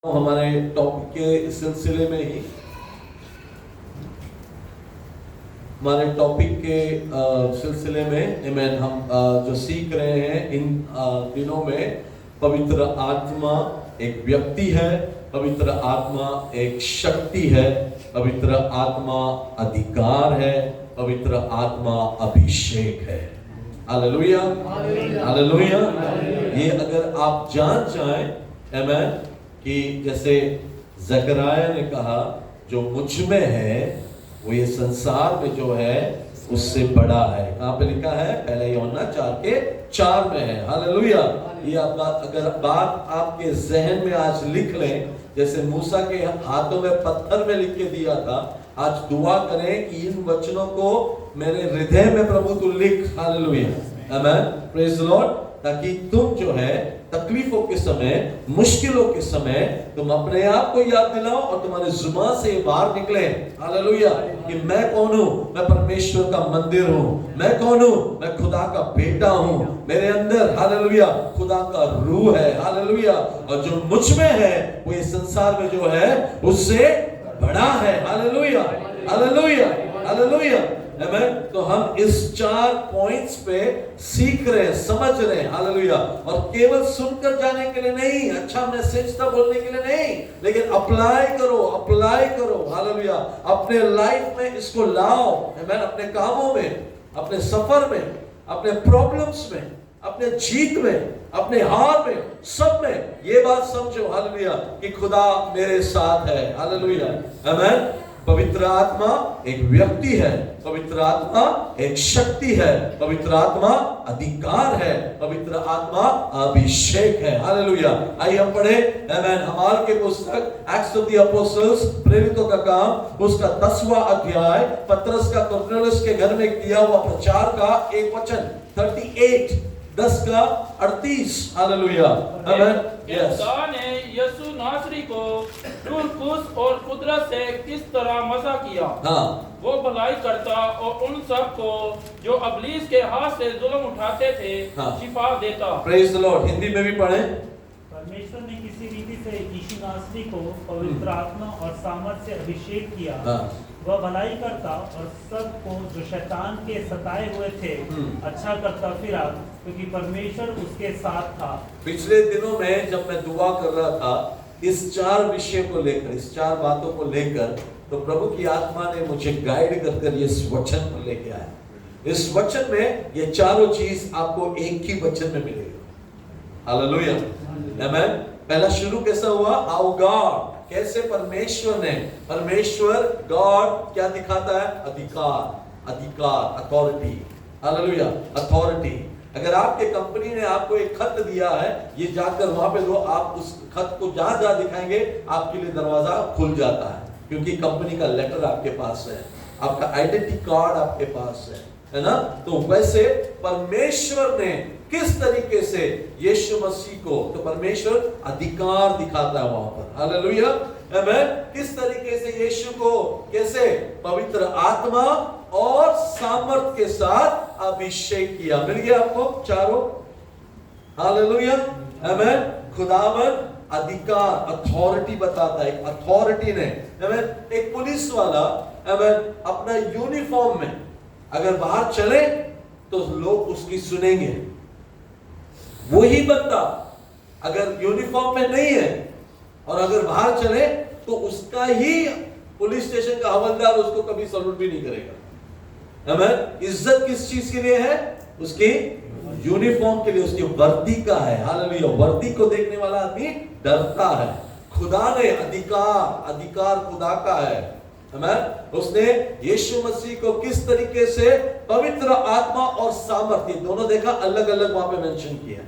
हमारे टॉपिक के सिलसिले में ही हमारे टॉपिक के सिलसिले में आमीन हम जो सीख रहे हैं इन दिनों में पवित्र आत्मा एक व्यक्ति है, पवित्र आत्मा एक शक्ति है, पवित्र आत्मा अधिकार है, पवित्र आत्मा अभिषेक है। Hallelujah hallelujah. ये अगर आप जान जाएं आमीन कि जैसे जकरिया ने कहा जो मुझ में है वो ये संसार में जो है उससे बड़ा है। कहाँ पे लिखा है? पहले यूहन्ना 4:4 में है। हालेलुया। ये आपका अगर बात आपके जहन में आज लिख लें, जैसे मूसा के हाथों में पत्थर में लिख के दिया था, आज दुआ करें कि इन वचनों को मेरे हृदय में प्रभु तू लिख। हालेलुया आमीन प्रेज द लॉर्ड। ताकि तुम जो है तकलीफों के समय, मुश्किलों के समय तुम अपने आप को याद दिलाओ और तुम्हारे जुबान से बाहर निकले हालेलुया कि मैं कौन हूँ? मैं परमेश्वर का मंदिर हूँ। मैं कौन हूँ? मैं खुदा का बेटा हूँ। मेरे अंदर हालेलुया खुदा का रूह है। हालेलुया। और जो मुझ में है वो इस संसार में जो है उससे बड़ा है। हालेलुया हालेलुया हालेलुया आमीन। तो हम इस 4 पॉइंट्स पे सीख रहे हैं, समझ रहे हैं। हालेलुया। और केवल सुनकर जाने के लिए नहीं, अच्छा मैसेज था बोलने के लिए नहीं, लेकिन अप्लाई करो हालेलुया। अपने लाइफ में इसको लाओ आमीन। अपने कामों में, अपने सफर में, अपने प्रॉब्लम्स में, अपने जीत में, अपने हार में, सब में ये बात समझो हालेलुया कि खुदा मेरे साथ है। हालेलुया आमीन। पवित्र आत्मा एक व्यक्ति है, पवित्र आत्मा एक शक्ति है, पवित्र आत्मा अधिकार है, पवित्र आत्मा अभिषेक है। हालेलुया। आइए हम पढ़े आमीन हमारे के पुस्तक एक्ट्स ऑफ द अपोस्टल्स, प्रेरितों का काम, उसका 10वां अध्याय, पतरस का कुरनेलियुस के घर में किया हुआ प्रचार का एक वचन 38 10 का 38। हालेलुया आमीन। यस ने यीशु नासरी को तुरकुस और कुदरत से किस तरह मज़ा किया। हाँ। वो भलाई करता और उन सब को जो अबलीस के हाथ से जुल्म उठाते थे शिफा देता। Praise the Lord. हिंदी में भी पढ़े। परमेश्वर ने किसी रीति से यीशु नासरी को पवित्र आत्मा और सामर्थ से अभिषेक किया। वह भलाई करता और सबको जो शैतान के सताए हुए थे अच्छा करता फिरा, क्योंकि परमेश्वर उसके साथ था। पिछले दिनों में जब मैं दुआ कर रहा था इस 4 विषय को लेकर, इस 4 बातों को लेकर, तो प्रभु की आत्मा ने मुझे गाइड कर इस वचन को लेके आया। इस वचन में ये चारों चीज आपको एक ही वचन में मिलेगा। हालेलुया आमीन। पहला शुरू कैसा हुआ? हाउ गॉड, कैसे परमेश्वर गॉड क्या दिखाता है? अधिकार अथॉरिटी। Hallelujah authority. अगर आपके कंपनी ने आपको एक खत दिया है, ये जाकर वहां पे दो, आप उस खत को जहां दिखाएंगे आपके लिए दरवाजा खुल जाता है, क्योंकि कंपनी का लेटर आपके पास है, आपका आइडेंटिटी कार्ड आपके पास है ना। तो वैसे परमेश्वर ने किस तरीके से यीशु मसीह को, तो परमेश्वर अधिकार दिखाता है वहां पर। हालेलुया आमीन। किस तरीके से यीशु को, कैसे? पवित्र आत्मा और सामर्थ के साथ अभिषेक किया। मिल गया आपको चारों। हालेलुया आमीन। खुदावन अधिकार अथॉरिटी बताता है। एक अथॉरिटी ने आमीन। एक पुलिस वाला आमीन अपना यूनिफॉर्म में अगर बाहर चले तो लोग उसकी सुनेंगे। वही बंदा अगर यूनिफॉर्म में नहीं है और अगर बाहर चले तो उसका ही पुलिस स्टेशन का हवलदार उसको कभी सैल्यूट भी नहीं करेगा। आमीन। इज्जत किस चीज के लिए है? उसकी यूनिफॉर्म के लिए, उसकी वर्दी का है। हालेलुया। वर्दी को देखने वाला आदमी डरता है। खुदा ने अधिकार खुदा का है। आमीन। उसने यीशु मसीह को किस तरीके से पवित्र आत्मा और सामर्थ्य, दोनों देखा, अलग अलग वहां पे मेंशन किया।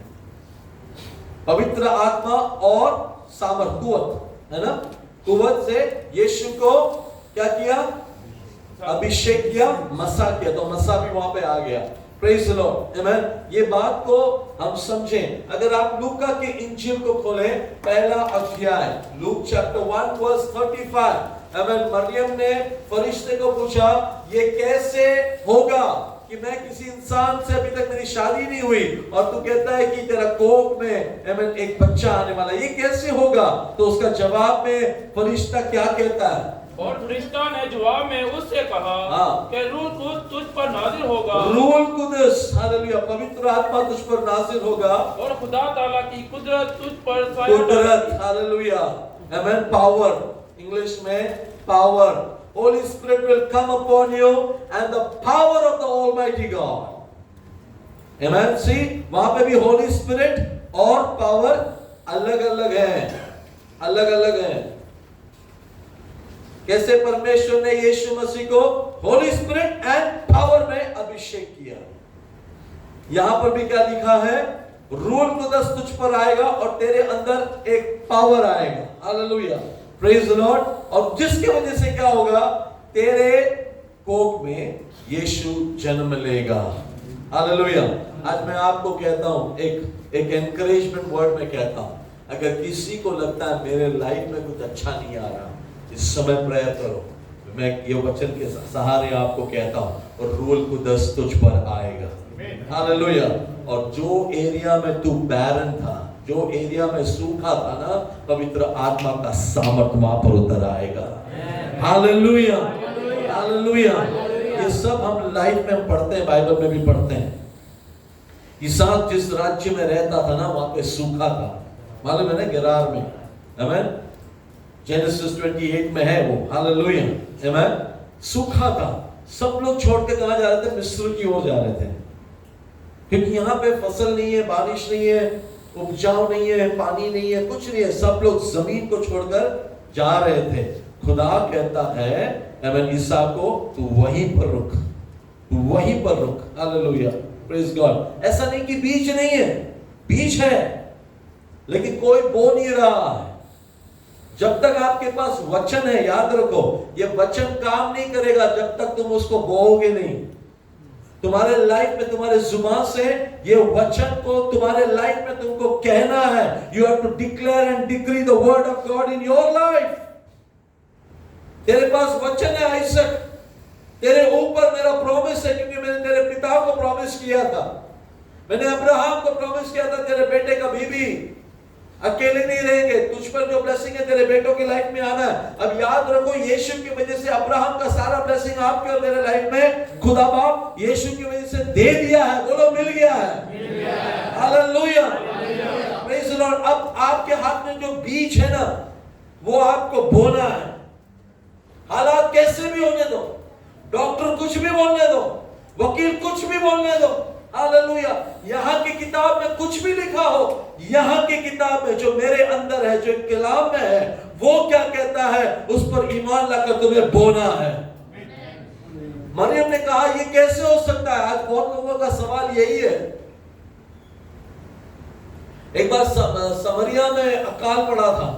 पवित्र आत्मा और सामर्थ, कुवत है ना। कुवत से यीशु को क्या किया? अभिषेक किया, मसा किया। तो मसा भी वहां पे आ गया। प्रेज द लॉर्ड आमीन। ये बात को हम समझें। अगर आप लूका के इंजील को खोलें, पहला अध्याय, लूक चैप्टर 1 वर्स 35। आमीन। मरियम ने फरिश्ते को पूछा ये कैसे होगा कि कि मैं किसी इंसान से अभी तक मेरी शादी नहीं हुई और तू कहता है कि तेरा कोख में आमेन एक बच्चा आने वाला, ये कैसे होगा? तो उसका जवाब में फरिश्ता क्या कहता है? और फरिश्ता ने जवाब में उससे कहा कि रूह कुद्स तुझ पर नाजिल होगा, रूह कुद्स, हालेलुया, पवित्र आत्मा तुझ पर नाजिल होगा और खुदा ताला की कुदरत तुझ पर कुदरत, हालेलुया, आमेन, पावर, इंग्लिश में power, Holy Spirit will come upon you and the power of the Almighty God. Amen. See, वहां पे भी Holy Spirit और पावर अलग-अलग है, अलग-अलग है। कैसे परमेश्वर ने यीशु मसीह को Holy Spirit and पावर में अभिषेक किया। यहां पर भी क्या लिखा है? रूह कुद्स तुझ पर आएगा और तेरे अंदर एक पावर आएगा। Hallelujah, praise the Lord. और जिसकी वजह से क्या होगा? तेरे कोख में यीशु जन्म लेगा। हालेलुया। आज मैं आपको कहता हूं, एक एनकरेजमेंट वर्ड में कहता हूं, अगर किसी को लगता है मेरे लाइफ में कुछ अच्छा नहीं आ रहा, इस समय प्रेयर करो। मैं ये वचन के सहारे आपको कहता हूं, और रूह कुद्स तुझ पर आएगा। हालेलुया। और जो एरिया में तू बैरन था, जो एरिया में सूखा था ना, पवित्र आत्मा का सामर्थ वहां पर उतर आएगा। Hallelujah, hallelujah. ये सब हम लाइफ में पढ़ते हैं, बाइबल में भी पढ़ते हैं। इसहाक जिस राज्य में रहता था ना, वहां पे सूखा था, मालूम है ना, गेरार में। आमेन। जेनेसिस 28 में है वो। हालेलुया, आमेन। सूखा था, सब लोग छोड़ के कहां जा रहे थे? मिस्र की ओर जा रहे थे, क्योंकि यहाँ पे फसल नहीं है, बारिश नहीं है, उपजाऊ नहीं है, पानी नहीं है, कुछ नहीं है। सब लोग जमीन को छोड़कर जा रहे थे। खुदा कहता है आमेन, इसहाक को तू वहीं पर रुक, तू वहीं पर रुक। Hallelujah, praise God. ऐसा नहीं कि बीज नहीं है, बीज है, लेकिन कोई बो नहीं रहा है। जब तक आपके पास वचन है, याद रखो, ये वचन काम नहीं करेगा जब तक तुम उसको बोओगे नहीं। तुम्हारे लाइफ में, तुम्हारे जुबान से ये वचन को तुम्हारे लाइफ में तुमको कहना है। You have to declare and decree the word of God in your life. तेरे पास वचन है आइसक, तेरे ऊपर मेरा प्रॉमिस है, क्योंकि मैंने तेरे पिता को प्रॉमिस किया था, मैंने अब्राहम को प्रॉमिस किया था, तेरे बेटे का बीबी अकेले नहीं रहेंगे, तुझ पर जो ब्लेसिंग है तेरे बेटों की लाइफ में आना है। अब याद रखो, यीशु की वजह से अब्राहम का सारा ब्लेसिंग आपके और मेरे लाइफ में खुदा बाप यीशु की वजह से दे दिया है। बोलो, मिल गया है। Hallelujah, praise the Lord. अब आपके हाथ में जो बीज है ना, वो आपको बोना है। हालात कैसे भी होने दो, डॉक्टर कुछ भी बोलने दो, वकील कुछ भी बोलने दो, हालेलुया, यहाँ की किताब में कुछ भी लिखा हो, यहाँ की किताब में जो मेरे अंदर है, जो कलाम में है, वो क्या कहता है, उस पर ईमान लाकर तुम्हें बोना है। मरियम ने कहा ये कैसे हो सकता है? आज बहुत लोगों का सवाल यही है। एक बार समरिया में अकाल पड़ा था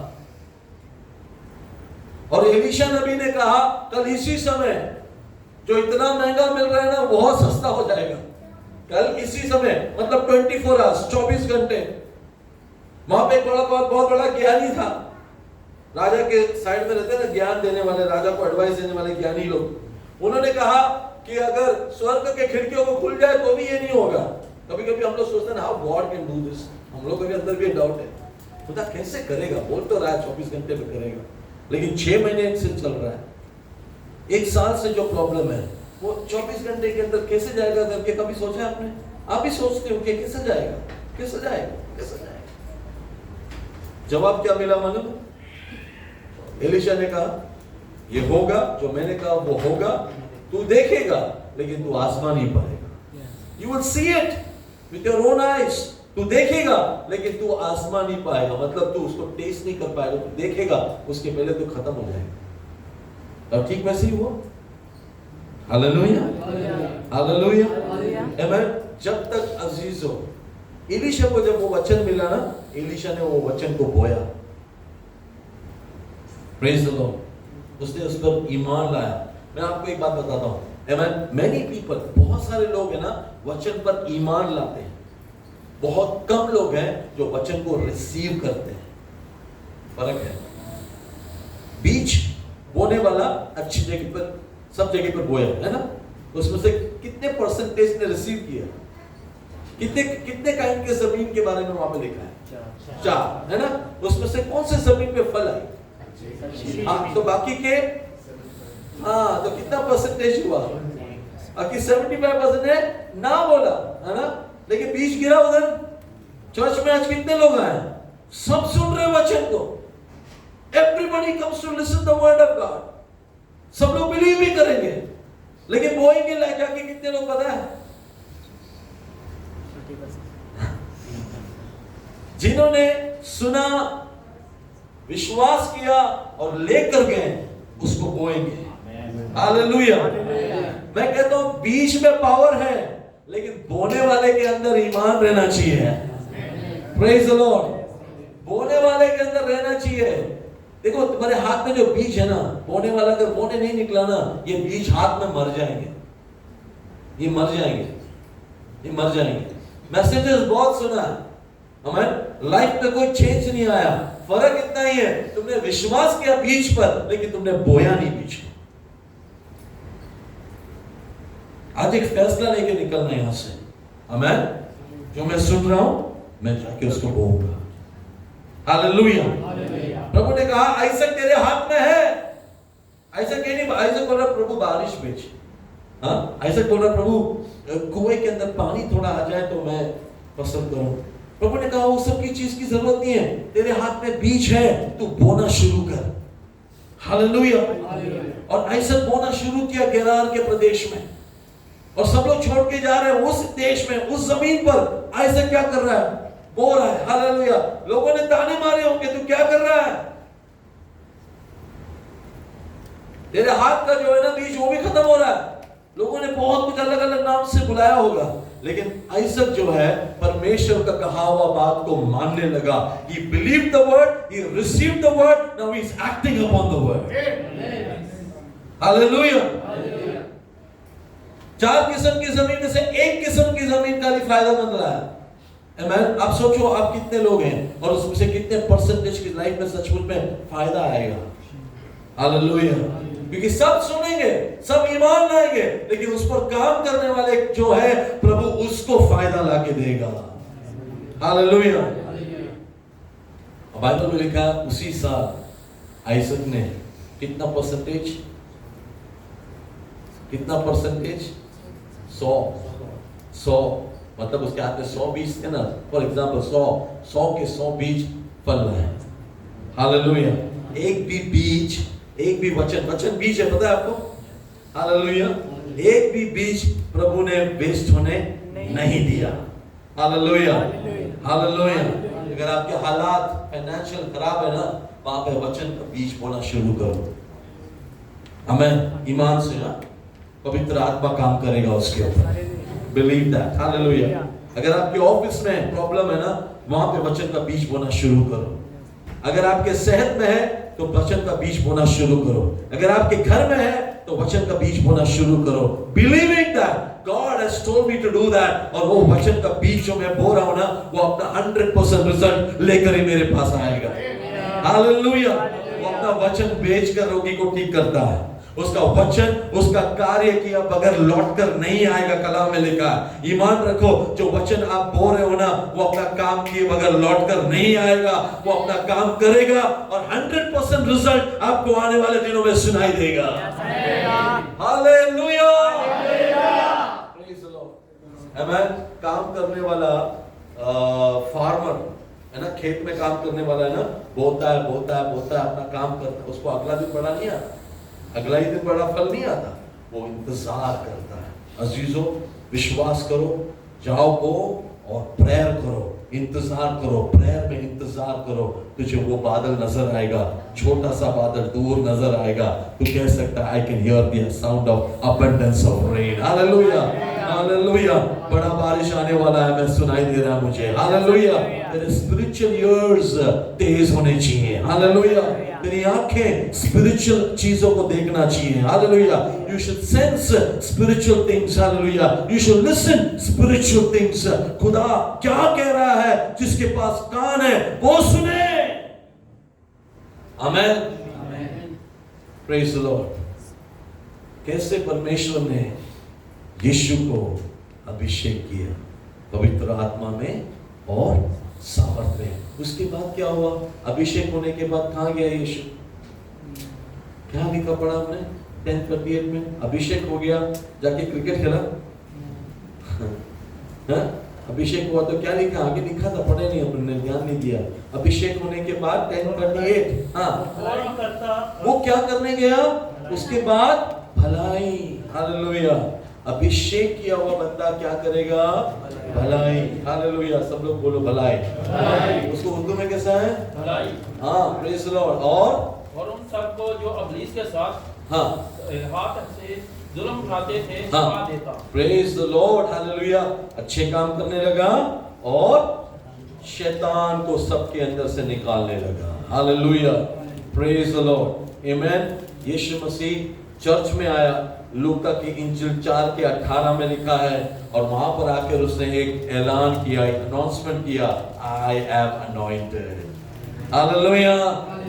और एलीशा नबी ने कहा कल इसी समय, जो इतना महंगा मिल रहा है ना, बहुत सस्ता हो जाएगा। कल इसी समय, मतलब 24 आवर्स, 24 घंटे। वहां पे एक बहुत बड़ा ज्ञानी था, राजा के साइड में रहते ना ज्ञान देने वाले, राजा को एडवाइस देने वाले ज्ञानी लोग। उन्होंने कहा कि अगर स्वर्ग के खिड़कियों को खुल जाए तो भी ये नहीं होगा। कभी कभी हम लोग सोचते हैं how God can do this, हम लोगों के अंदर भी डाउट है, खुदा कैसे करेगा? बोल तो रहा है 24 घंटे में करेगा, लेकिन 6 महीने से चल रहा है, 1 साल से जो प्रॉब्लम है वो 24 घंटे के अंदर कैसे जाएगा करके कभी सोचा आपने? आप भी सोचते हो कि कैसे जाएगा, कैसे जाएगा, कैसे जाएगा? जवाब क्या मिला मालूम? एलीशा ने कहा ये होगा, जो मैंने कहा वो होगा, तू देखेगा लेकिन तू आजमा नहीं पाएगा। You will see it with your own eyes, तू देखेगा लेकिन तू आजमा नहीं पाएगा, मतलब तू उसको टेस्ट नहीं कर पाएगा, तू देखेगा, उसके पहले तू खत्म हो जाएगा। और ठीक वैसे ही हुआ। हालेलुया, हालेलुया, आमेन। जब तक अजीज हो, एलीशा को जब वो वचन मिला ना, एलीशा ने वो वचन को बोया, प्रेज द लॉर्ड, उसने उस पर ईमान लाया। मैं आपको एक बात बताता हूं, आमेन। मेनी पीपल, बहुत सारे लोग हैं ना, वचन पर ईमान लाते हैं, बहुत कम लोग हैं जो वचन को रिसीव करते हैं। फर्क है। बीज बोने वाला अच्छी जगह पर, सब जगह पर बोया है ना, उसमें से कितने परसेंटेज ने रिसीव किया? कितने कितने काइंड के जमीन के बारे में वहां पे लिखा है? 4 है ना? उसमें से कौन से जमीन पे फल आई? हाँ, तो बाकी के तो कितना परसेंटेज हुआ? बाकी 75% ने ना बोला, है ना? लेकिन बीज गिरा उधर। चर्च में आज कितने लोग आए? सब सुन रहे वचन को। Everybody comes to listen the word of God. सब लोग बिलीव भी करेंगे, लेकिन बोएंगे लायक जाके कितने लोग पता है? जिन्होंने सुना, विश्वास किया और लेकर गए, उसको बोएंगे। हालेलुया। मैं कहता हूं बीज में पावर है, लेकिन बोने वाले के अंदर ईमान रहना चाहिए। Praise the Lord. बोने वाले के अंदर रहना चाहिए। देखो तुम्हारे हाथ में जो बीज है ना, बोने वाला अगर बोने नहीं निकला ना, ये बीज हाथ में मर जाएंगे, ये मर जाएंगे, ये मर जाएंगे। मैसेजेस बहुत सुना है, हमारे लाइफ में कोई चेंज नहीं आया। फर्क इतना ही है, तुमने विश्वास किया बीज पर, लेकिन तुमने बोया नहीं बीज को। आज एक फैसला लेके निकलना है यहां से। आमीन। जो मैं सुन रहा हूं, मैं जाके उसको बोलूंगा। हालेलुया। प्रभु ने कहा आइसक तेरे हाथ में है। आइसक ये नहीं, आइसक बोल रहा प्रभु बारिश भेज। हाँ, आइसक बोल रहा प्रभु कुएं के अंदर पानी थोड़ा आ जाए तो मैं पसंद करूं। प्रभु ने कहा वो सब की चीज की जरूरत नहीं है, तेरे हाथ में बीज है, तू बोना शुरू कर। हालेलुया। और आइसक बोना शुरू किया गेरार के प्रदेश में, और सब लोग छोड़ के जा रहे हैं उस देश में, उस जमीन पर। आइसक क्या कर रहा है? बो रहा है। हालेलुया। लोगों ने ताने मारे होंगे, तू क्या कर रहा है? तेरे हाथ का जो है ना बीज, वो भी खत्म हो रहा है। लोगों ने बहुत कुछ अलग अलग नाम से बुलाया होगा, लेकिन आइसक जो है परमेश्वर का कहा हुआ बात को मानने लगा। He believed the word, he received the word, now he is acting upon the word. Hallelujah. 4 किस्म की जमीन में से एक किस्म की जमीन का फायदामंद रहा है। आमीन। आप सोचो आप कितने लोग हैं और उसमें से कितने परसेंटेज की लाइफ में सचमुच में फायदा आएगा। हालेलुया। क्योंकि सब सुनेंगे, सब ईमान लाएंगे, लेकिन उस पर काम करने वाले जो है प्रभु उसको फायदा लाके देगा। हालेलुया। बाइबल में लिखा उसी साल आइसक ने कितना परसेंटेज 100 मतलब उसके हाथ में 100 बीज थे ना। फॉर एग्जाम्पल 100 के 100 बीज फल रहे हैं। हालेलुया। एक भी बीज, एक भी वचन बीज है, पता है आपको? हालेलुया। एक भी बीज प्रभु ने वेस्ट होने नहीं दिया। हालेलुया। हालेलुया। अगर आपके हालात फाइनेंशियल खराब है ना, वहां पे वचन का बीज बोना शुरू करो। आमीन। ईमान से ना, पवित्र आत्मा काम करेगा उसके ऊपर। Believe that. हालेलुया। अगर आपके ऑफिस में प्रॉब्लम है ना, वहां पे वचन का बीज बोना शुरू करो। अगर आपके सेहत में है तो वचन का बीज बोना शुरू करो। अगर आपके घर में है तो वचन का बीज बोना शुरू करो। Believing that God has told me to do that, और वो वचन का बीज जो मैं बो रहा हूं ना, वो अपना 100% रिजल्ट लेकर ही मेरे पास आएगा। हालेलुया। वो अपना वचन बेचकर रोगी को ठीक करता है। उसका वचन, उसका कार्य किया बगैर लौटकर नहीं आएगा। कलाम में लिखा, ईमान रखो, जो वचन आप बोल रहे हो ना, वो अपना काम किए बगैर लौटकर नहीं आएगा। वो अपना काम करेगा और 100% रिजल्ट आपको आने वाले दिनों में सुनाई देगा। हालेलुया। Praise the Lord. आमीन। काम करने वाला फार्मर है ना, खेत में काम करने वाला है ना, बोता है अपना काम करता है। उसको अगला दिन बड़ा नहीं आता, अगला ही दिन बड़ा फल नहीं आता, वो इंतजार करता है। अजीजों, विश्वास करो, जाओ को और प्रेयर करो, इंतजार करो, प्रेयर में इंतजार करो। तुझे वो बादल नजर आएगा, छोटा सा बादल दूर नजर आएगा। तू कह सकता है, I can hear the sound of abundance of rain. Hallelujah. Hallelujah. बड़ा बारिश आने वाला है, मैं सुनाई दे रहा है मुझे। हालेलुया। तेरे स्पिरिचुअल ईयर्स तेज होने चाहिए। हालेलुया। तेरी आंखें स्पिरिचुअल चीजों को देखना चाहिए। Hallelujah. You should sense spiritual things. Hallelujah. You should listen spiritual things. खुदा क्या कह रहा है, जिसके पास कान है वो सुने। आमेन। Praise the Lord. कैसे परमेश्वर ने यीशु को अभिषेक किया पवित्र आत्मा में और सामर्थ में। उसके बाद क्या हुआ? अभिषेक होने के बाद कहाँ गया यीशु? क्या लिखा पढ़ा हमने 10:38 में? अभिषेक हो गया, जाके क्रिकेट खेला। अभिषेक हुआ तो क्या लिखा? आगे लिखा था, पढ़े नहीं, अपने ध्यान नहीं दिया। अभिषेक होने के बाद 10:38 वो क्या करने गया? उसके बाद भलाई। हालेलुया। अभिषेक किया हुआ बंदा क्या करेगा? भलाई। हालेलुया। सब लोग बोलो भलाई। उसको उर्दू में कैसा है? भलाई। हाँ, प्रेज द लॉर्ड। और उन सबको जो इब्लीस के साथ हाथ से जुल्म उठाते थे शिफा देता। Praise the Lord. हालेलुया। अच्छे काम करने लगा और शैतान को सबके अंदर से निकालने लगा। Hallelujah. Praise the Lord. Amen. Yishu Masih church में आया। लूका की इंजील 4:18 में लिखा है, और वहां पर आकर उसने एक ऐलान किया, एक अनाउंसमेंट किया, आई एम अनॉइंटेड। हालेलुया।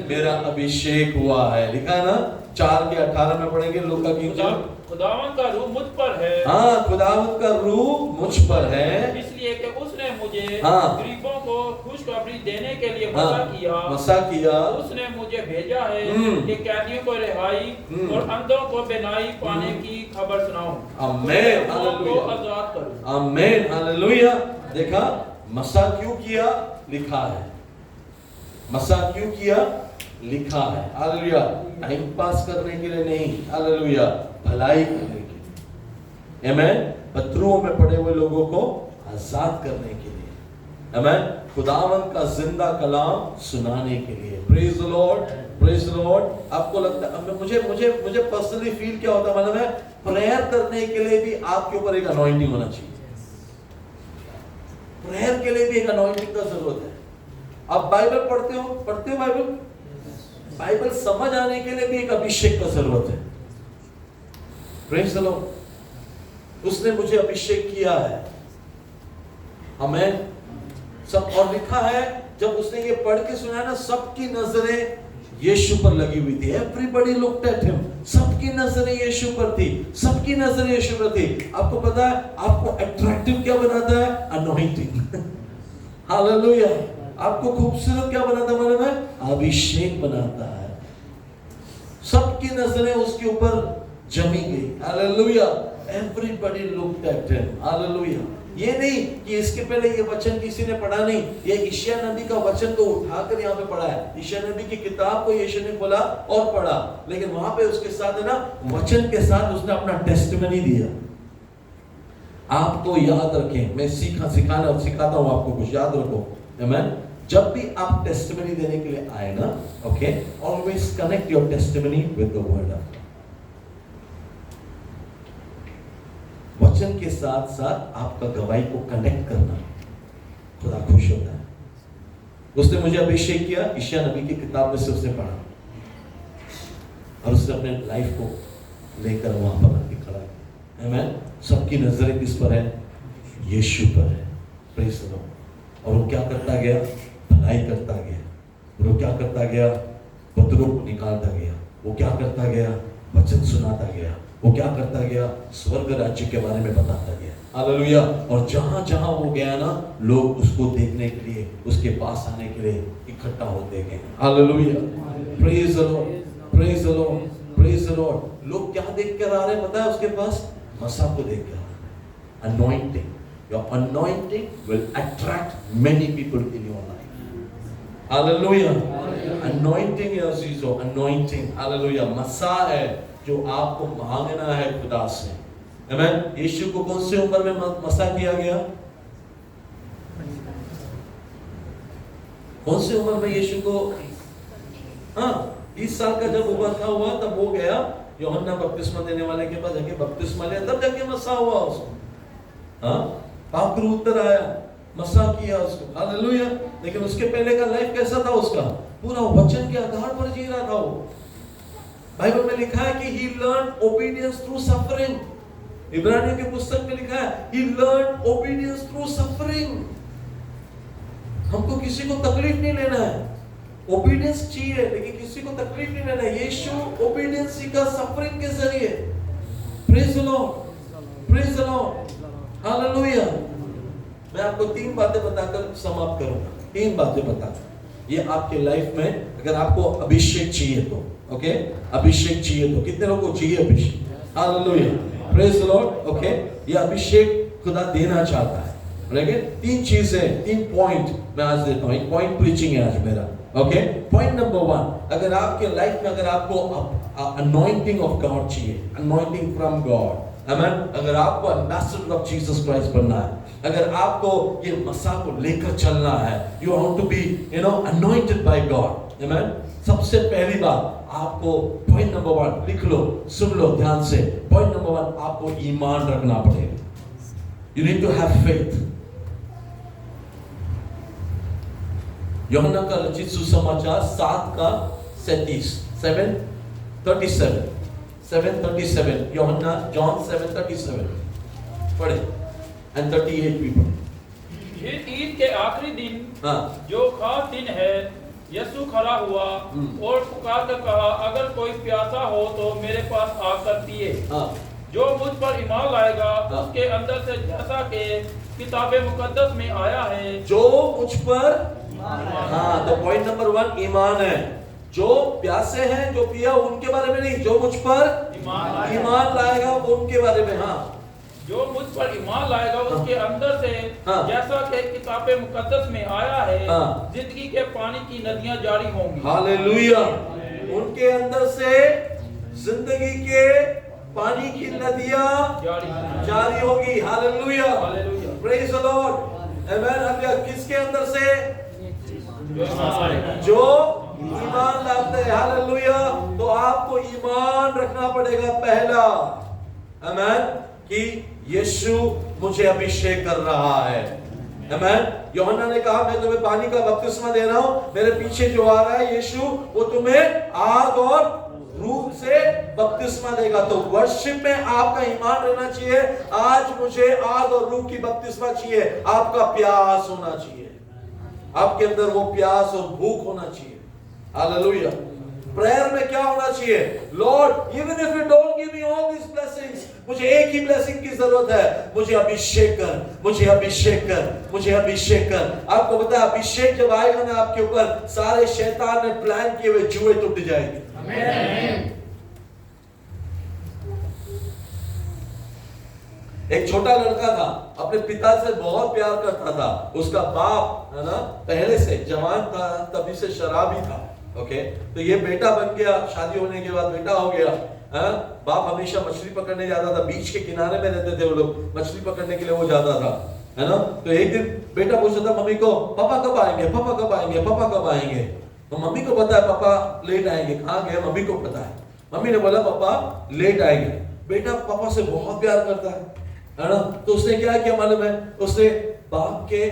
मेरा अभिषेक हुआ है। लिखा है ना 4:18 में पढ़ेंगे लूका की इंजील। खुदावंद का रूह मुझ पर है। हाँ, खुदावंद का रूह मुझ पर है, इसलिए कि उसने मुझे गरीबों को खुशखबरी देने के लिए मसा किया। उसने मुझे भेजा है कि कैदियों को रिहाई और अंधों को बिनाई पाने की खबर सुनाऊं। आमीन। हालेलुया। आजाद करूं। आमीन। हालेलुया। देखा, मसा क्यों किया? लिखा है। मसा क्यों किया? लिखा है। हालेलुया। टाइम पास करने के लिए नहीं, हालेलुया, भलाई करने के लिए। आमीन। पत्रुओं में पड़े हुए लोगों को आजाद करने के लिए। आमीन। खुदावंद का जिंदा कलाम सुनाने के लिए। Praise the Lord. Praise the Lord. आपको लगता है, मुझे पर्सनली फील क्या होता है मालूम है? प्रेयर करने के लिए भी आपके ऊपर एक अनॉइंटिंग होना चाहिए। प्रेयर के लिए भी एक अनॉइंटिंग का जरूरत है। आप बाइबल पढ़ते हो बाइबल समझ आने के लिए भी एक अभिषेक का जरूरत है। Praise the Lord. उसने मुझे अभिषेक किया है। आमीन। सब और लिखा है, जब उसने ये पढ़ के सुना ना, सबकी नजरें यीशु पर लगी हुई थी। Everybody looked at him. सबकी नजरें यीशु पर थी। सबकी नजरें यीशु पर थी। आपको पता है आपको अट्रैक्टिव क्या बनाता है? अनॉइंटिंग। हालेलुया। आपको खूबसूरत क्या बनाता है मालूम है? अभिषेक बनाता है। सबकी नजरें उसके ऊपर जमी गई। Hallelujah. Everybody looked at him. Hallelujah. ये नहीं कि इसके पहले ये वचन किसी ने पढ़ा नहीं, ये यशायाह नबी का वचन तो उठाकर यहाँ पे पढ़ा है। यशायाह नबी की किताब को यीशु ने खोला और पढ़ा, लेकिन वहां पे उसके साथ है ना, वचन के साथ उसने अपना टेस्टिमनी दिया। आपको याद रखें, मैं सिखाना और सिखाता हूं आपको, कुछ याद रखो। आमीन। जब भी आप टेस्टिमनी देने के लिए आए ना, okay, always connect your testimony with the word of God. वचन के साथ साथ आपका गवाही को कनेक्ट करना, खुदा खुश होता है। उसने मुझे अभिषेक किया, यशायाह नबी की किताब में से उसने पढ़ा और उसने अपने लाइफ को लेकर वहां पर आके खड़ा किया। आमीन। सबकी नजरें किस पर है? यीशु पर है। Praise the Lord. और वो क्या करता गया? भलाई करता गया। और वो क्या करता गया? बदरों को निकालता गया। वो क्या करता गया? वचन सुनाता गया। वो क्या करता गया? स्वर्ग राज्य के बारे में बताता गया। हालेलुया। और जहां जहां वो गया ना, लोग उसको देखने के लिए, उसके पास आने के लिए इकट्ठा होते गए। Hallelujah. Praise the Lord. Praise the Lord. Praise the Lord. लोग क्या देख कर आ रहे हैं पता है? उसके पास मसा को देख कर आ रहे हैं। Anointing. Your anointing will attract many people in your life. Hallelujah. Anointing है अजीजों, anointing. Hallelujah. मसा है जो आपको मांगना है खुदा से। आमीन। यीशु को कौन सी उम्र में मसा किया गया? कौन सी उम्र में यीशु को? 30 साल का जब उम्र का हुआ तब वो गया यूहन्ना बपतिस्मा देने वाले के पास, जाके बपतिस्मा लिया, तब जाके मसा हुआ उसको। पाखरू उत्तर आया, मसा किया उसको। हालेलुया। लेकिन उसके पहले का लाइफ कैसा था उसका? पूरा वचन के आधार पर जी रहा था वो। बाइबल में लिखा है कि he learned obedience through suffering। इब्रानियों के पुस्तक में लिखा है he learned obedience through suffering। हमको किसी को तकलीफ नहीं लेना है, ओबीडियंस चाहिए, लेकिन किसी को तकलीफ नहीं लेना है। यीशु ओबीडियंस का सफरिंग के जरिए। Praise the Lord. Praise the Lord, hallelujah. मैं आपको 3 बातें बताकर समाप्त करूंगा, 3 बातें बताकर। ये आपके लाइफ में अगर आपको अभिषेक चाहिए तो, ओके, अभिषेक चाहिए तो, कितने लोगों को चाहिए अभिषेक? Hallelujah, praise the Lord, okay. ये अभिषेक खुदा देना चाहता है, राइट? 3 चीजें, 3 पॉइंट मैं आज देता हूं। एक पॉइंट प्रीचिंग है आज मेरा, ओके। पॉइंट नंबर 1, अगर आपके लाइफ में अगर आपको अनॉइंटिंग ऑफ गॉड चाहिए, अनॉइंटिंग फ्रॉम गॉड, आमेन, अगर आपको एम्बेसडर ऑफ जीसस क्राइस्ट बनना है, अगर आपको ये मसा को लेकर चलना है, you want to be anointed by God, amen. सबसे पहली बात आपको, पॉइंट नंबर 1 लिख लो, सुन लो ध्यान से। पॉइंट नंबर 1, आपको ईमान रखना पड़ेगा। You need to have faith. Yuhanna का रचित सुसमाचार 7:37 यूहन्ना, जॉन 7:37 पढ़े एंड 38 भी पढ़े। फिर ईद के आखिरी दिन, जो खास दिन है, यीशु खड़ा हुआ और पुकार कर कहा, अगर कोई प्यासा हो तो मेरे पास आकर पिए। जो मुझ पर ईमान लाएगा उसके अंदर से, जैसा कि किताबे मुकद्दस में आया है, जो मुझ पर, तो पॉइंट नंबर 1 ईमान है। जो प्यासे हैं, जो पिया, उनके बारे में नहीं, जो मुझ पर ईमान लाएगा वो उनके बारे में। जो मुझ पर ईमान लाएगा उसके अंदर से, जैसा कि किताबे मुकद्दस में आया है, जिंदगी के पानी की नदियां जारी होंगी। हालेलुया। उनके अंदर से जिंदगी के पानी की नदियां जारी होगी। हालेलुया, प्रेज द लॉर्ड, आमेन। अब किसके अंदर से? जो ईमान लाते हैं। हालेलुया। तो आपको ईमान रखना पड़ेगा पहला, आमेन, कि यीशु मुझे अभिषेक कर रहा है, आमेन। यूहन्ना ने कहा, मैं तुम्हें पानी का बपतिस्मा दे रहा हूं, मेरे पीछे जो आ रहा है यीशु, वो तुम्हें आग और रूह से बपतिस्मा देगा। तो वर्शिप में आपका ईमान रहना चाहिए, आज मुझे आग और रूह की बपतिस्मा चाहिए। आपका प्यास होना चाहिए, आपके अंदर वो प्यास और भूख होना चाहिए। हालेलुया। प्रेयर में क्या होना चाहिए? Lord, even if you don't give me all this blessings, मुझे एक ही ब्लेसिंग की जरूरत है, मुझे अभिषेक कर, मुझे अभिषेक कर, मुझे अभिषेक कर। आपको पता है, अभिषेक जब आएगा ना आपके ऊपर, सारे शैतान ने प्लान किए हुए जुए टूट जाएंगे। आमीन। एक छोटा लड़का था, अपने पिता से बहुत प्यार करता था। उसका बाप है ना, पहले से जवान था, तभी से शराबी था, ओके। तो ये बेटा बन गया, शादी होने के बाद बेटा हो गया। बाप हमेशा मछली पकड़ने जाता था, बीच के किनारे में रहते थे वो लोग, मछली पकड़ने के लिए वो जाता था, है ना। तो एक दिन बेटा पूछता था मम्मी को, पापा कब आएंगे, पापा कब आएंगे, पापा कब आएंगे। तो मम्मी को पता है पापा लेट आएंगे। कहाँ गए, मम्मी को पता है। मम्मी ने बोला पापा लेट आएंगे। बेटा पापा से बहुत प्यार करता है ना। तो उसने क्या किया मालूम है, उसने बाप के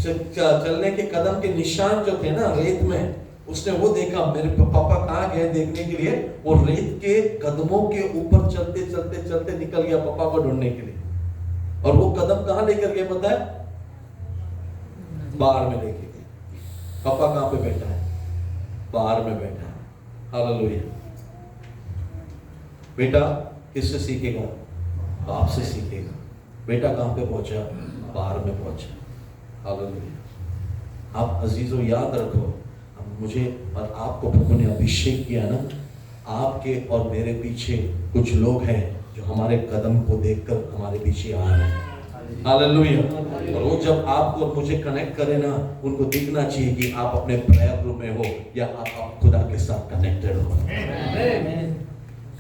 चलने के कदम के निशान जो थे ना रेत में, उसने वो देखा, मेरे पापा कहाँ गए देखने के लिए। वो रेत के कदमों के ऊपर चलते चलते चलते निकल गया पापा को ढूंढने के लिए। और वो कदम कहाँ लेकर गए पता है? बाहर में लेके गए। पापा कहाँ पे बैठा है? बाहर में बैठा है। हालेलुया। बेटा किससे सीखेगा? बाप से सीखेगा। बेटा कहाँ पे पहुंचा? बाहर में पहुंचा। हालेलुया। आप अजीजों याद रखो, मुझे और आपको प्रभु ने अभिषेक किया ना, आपके और मेरे पीछे कुछ लोग हैं जो हमारे कदम को देखकर हमारे पीछे आ रहे हैं। हालेलुया। और वो जब आपको और मुझे कनेक्ट करे ना, उनको दिखना चाहिए कि आप अपने प्रेयर ग्रुप में हो या आप खुदा के साथ कनेक्टेड हो।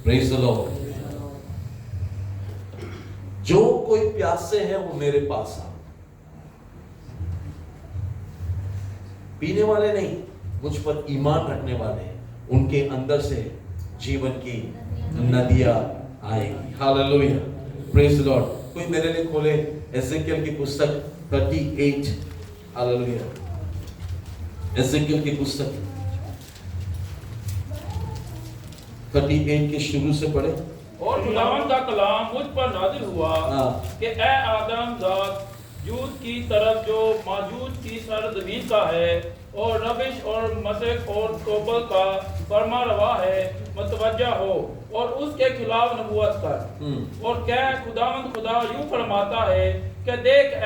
Praise the Lord. जो कोई प्यासे हैं वो मेरे पास आ। पीने वाले नहीं, मुझ पर ईमान रखने वाले, उनके अंदर से जीवन की नदियां आएगी। हालेलुया। Praise the Lord. कोई मेरे लिए खोले एजेकियल की पुस्तक 38। हालेलुया। एजेकियल की पुस्तक 38 के शुरू से पढ़े। और खुदावंद का कलाम मुझ पर नाजिल हुआ कि ए आदम जात, जूद की तरफ जो माजूद की सरजमीन का है और रबिश और मशक और तोबल का फरमा रवा है मतवज्जा हो और उसके खिलाफ नबूवत कर। और क्या खुदावंद खुदा यूं फरमाता है कि देख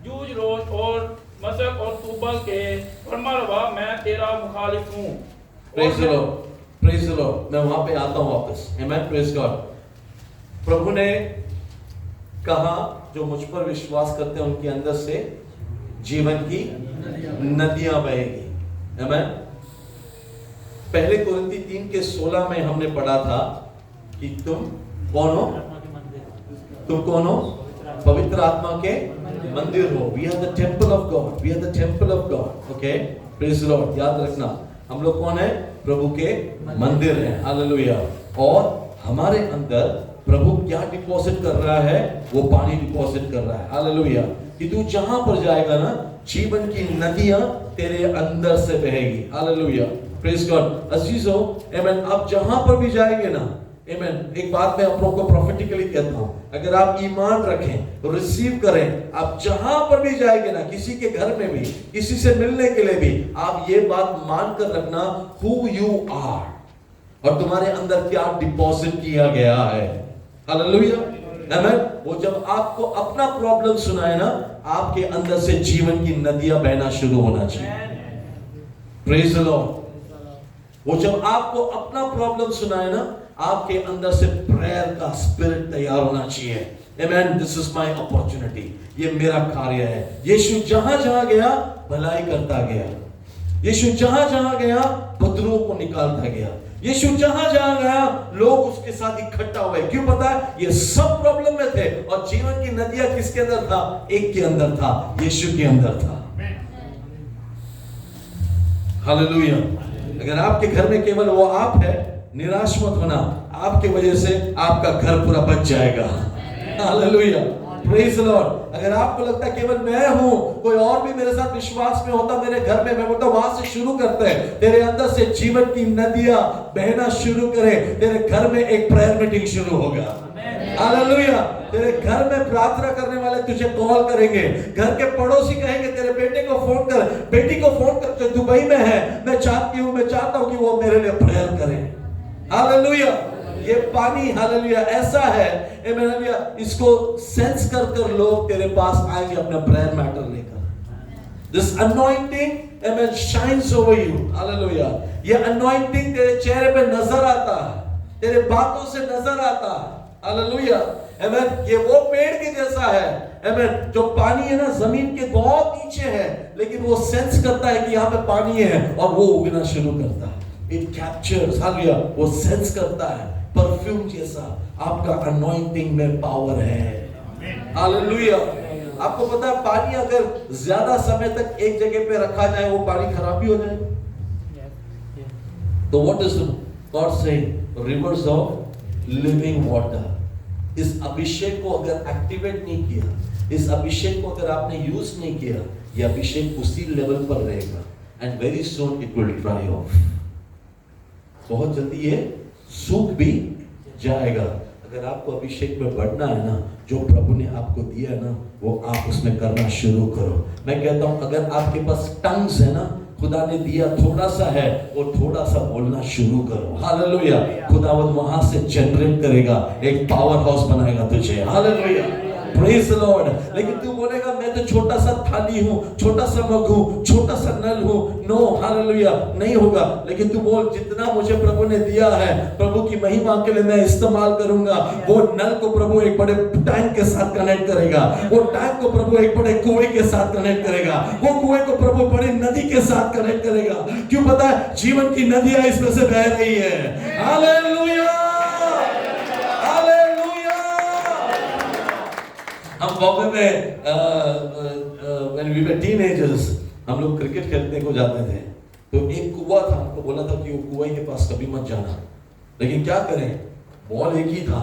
जूज रोश और मशक और तोबल के फरमा रवा मैं तेरा मुखालिफ हूँ। Praise the Lord, praise the Lord. मैं वहां पे आता हूं वापस। आमेन, प्रेज गॉड। प्रभु ने कहा जो मुझ पर विश्वास करते हैं उनके अंदर से जीवन की नदियां बहेगी। आमेन। पहले कोरिन्थी 3:16 में हमने पढ़ा था कि तुम कौन हो? तुम कौन हो? पवित्र आत्मा के मंदिर हो। We are the temple of God, we are the temple of God. Okay, praise the Lord. याद रखना हम लोग कौन है? प्रभु के मंदिर हैं। हालेलुया। और हमारे अंदर प्रभु क्या डिपॉजिट कर रहा है? वो पानी डिपॉजिट कर रहा है। हालेलुया। कि तू जहां पर जाएगा ना, जीवन की नदियां तेरे अंदर से बहेगी। Hallelujah, praise God. अजीजों, आमेन। आप जहां पर भी जाएंगे ना, आमेन। एक बात मैं आप लोगों को प्रोफेटिकली कहता हूं, अगर आप ईमान रखें, रिसीव करें, आप जहां पर भी जाएंगे ना, किसी के घर में भी, किसी से मिलने के लिए भी, आप ये बात मान कर रखना who you are और तुम्हारे अंदर क्या डिपॉजिट किया गया है। हालेलुया, आमेन। वो जब आपको अपना प्रॉब्लम सुनाए ना, आपके अंदर से जीवन की नदियां बहना शुरू होना चाहिए। Praise the Lord. वो जब आपको अपना प्रॉब्लम सुनाए ना, आपके अंदर से प्रेयर का स्पिरिट तैयार होना चाहिए। आमेन। दिस इज माय अपॉर्चुनिटी, ये मेरा कार्य है। यीशु जहां जहां गया भलाई करता गया। यीशु जहां जहां गया बदरूं को निकालता गया। यीशु जहां जहां गया लोग उसके साथ इकट्ठा हुए। क्यों? पता है, ये सब प्रॉब्लम में थे और जीवन की नदियां किसके अंदर था? एक के अंदर था, यीशु के अंदर था। हालेलुया। अगर आपके घर में केवल वो आप है, निराश मत होना, आपके वजह से आपका घर पूरा बच जाएगा। Hallelujah, praise the Lord. अगर आपको लगता है केवल मैं हूं, कोई और भी मेरे साथ विश्वास में होता मेरे घर में, मैं बोलता वहां से शुरू करते हैं। तेरे अंदर से जीवन की नदियां बहना शुरू करें। तेरे घर में एक प्रेयर मीटिंग शुरू होगा। हालेलुया। तेरे घर में प्रार्थना करने वाले तुझे कॉल करेंगे। घर के पड़ोसी कहेंगे तेरे बेटे को फोन कर, बेटी को फोन कर, जो दुबई में है, मैं चाहता हूं कि वो मेरे लिए प्रेयर करें। हालेलुया। ये पानी, हालेलुया, ऐसा है, हालेलुया, इसको सेंस कर लोग तेरे पास आएंगे अपना प्रेयर मैटर लेकर। This anointing, amen, shines over you. Hallelujah. ये अनॉइंटिंग तेरे चेहरे पे नजर आता है, तेरे बातों से नजर आता है। हालेलुया, आमेन। ये वो पेड़ के जैसा है, आमेन, जो पानी है ना जमीन के बहुत नीचे है, लेकिन वो सेंस करता है कि यहाँ पे पानी है और वो उगना शुरू करता है। It captures, हालेलुया, वो सेंस करता है। परफ्यूम जैसा आपका अनॉइंटिंग में पावर है। हालेलुया। आपको पता है पानी अगर ज्यादा समय तक एक जगह पे रखा जाए वो पानी खराब भी हो जाएगा। तो what is God saying? Reverse of living water. इस अभिषेक को अगर एक्टिवेट नहीं किया, इस अभिषेक को अगर आपने यूज नहीं किया, ये अभिषेक उसी लेवल पर रहेगा and very soon it will dry of. बहुत जल्दी ये सूख भी जाएगा। अगर आपको अभिषेक में बढ़ना है ना, जो प्रभु ने आपको दिया है ना, वो आप उसमें करना शुरू करो। मैं कहता हूं अगर आपके पास टंग्स है ना, खुदा ने दिया थोड़ा सा है, वो थोड़ा सा बोलना शुरू करो। हालेलुया। खुदावंद वहां से जनरेट करेगा, एक पावर हाउस बनाएगा तुझे। Hallelujah, praise the Lord. लेकिन तू बोलेगा मैं तो छोटा सा थाली हूं, छोटा सा मग हूं, छोटा सा नल हूं। नो, हालेलुया, नहीं होगा। लेकिन तू बोल जितना मुझे प्रभु ने दिया है, प्रभु की महिमा के लिए मैं इस्तेमाल करूंगा। वो नल को प्रभु एक बड़े टैंक के साथ कनेक्ट करेगा, वो टैंक को प्रभु एक बड़े कुएं के साथ कनेक्ट करेगा, वो कुएं को प्रभु बड़ी नदी के साथ कनेक्ट करेगा। क्यों? पता है, जीवन की नदियां इसमें से बह रही है। हालेलुया, हम बॉम्बे में when we were teenagers, हम लोग क्रिकेट खेलने को जाते थे, तो एक कुआं था, हमको बोला था कि वो कुएं के पास कभी मत जाना। लेकिन क्या करें, बॉल एक ही था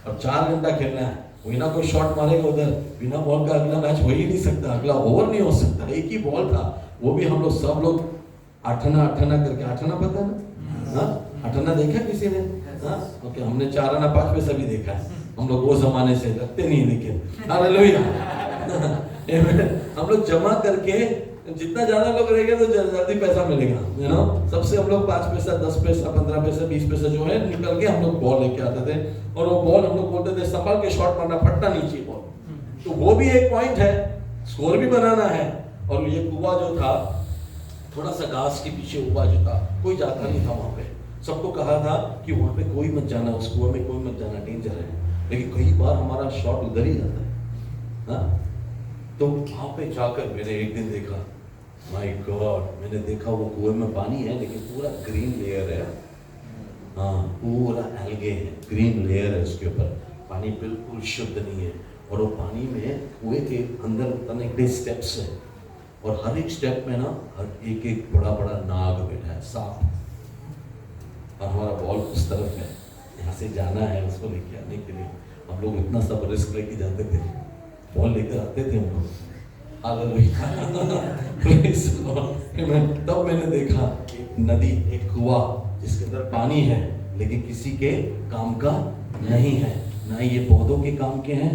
और 4 घंटा खेलना है। बिना कोई शॉट मारेगा उधर, बिना बॉल का अगला मैच हो ही नहीं सकता, अगला ओवर नहीं हो सकता। एक ही बॉल था, वो भी हम लोग सब लोग आठना करके, आठना पता ना? आठना देखा किसी ने? ओके, हमने 4 आना 5 पैसा भी देखा है। हम लोग वो जमाने से रखते नहीं, लेकिन हालेलुया। हम लोग जमा करके जितना ज्यादा लोग रहेंगे तो जल्दी पैसा मिलेगा, यू नो। सबसे हम लोग 5 पैसा 10 पैसा 15 पैसा 20 पैसा जो है निकल के हम लोग बॉल लेके आते थे, और वो बॉल हम लोग बोलते थे संभाल के शॉट मारना, फटना नहीं चाहिए बॉल। तो वो भी एक पॉइंट है, स्कोर भी बनाना है। और ये कुआं जो था थोड़ा सा घास के पीछे हुआ जो था, कोई जाता नहीं था वहां पे। सबको कहा था कि वहां पे कोई मत जाना, उस कुआं में कोई मत जाना, डेंजर है। लेकिन कई बार हमारा शॉट उधर ही जाता है, हाँ? तो वहां पे जाकर मैंने एक दिन देखा, माय गॉड, मैंने देखा वो कुएं में पानी है लेकिन पूरा ग्रीन लेयर है, हाँ, पूरा एल्गे है, ग्रीन लेयर है उसके ऊपर, पानी बिल्कुल शुद्ध नहीं है। और वो पानी में कुएं के अंदर उतरने के स्टेप्स है, और हर एक स्टेप में ना हर एक एक बड़ा बड़ा नाग बैठा है, सांप। और हमारा बॉल उस तरफ है, यहाँ से जाना है उसको लेके आने के लिए। हम लोग इतना सब रिस्क लेके जाते थे, बॉल लेकर आते थे हम लोग। तब मैंने देखा एक नदी, एक कुआं जिसके अंदर पानी है लेकिन किसी के काम का नहीं है, ना ये पौधों के काम के हैं,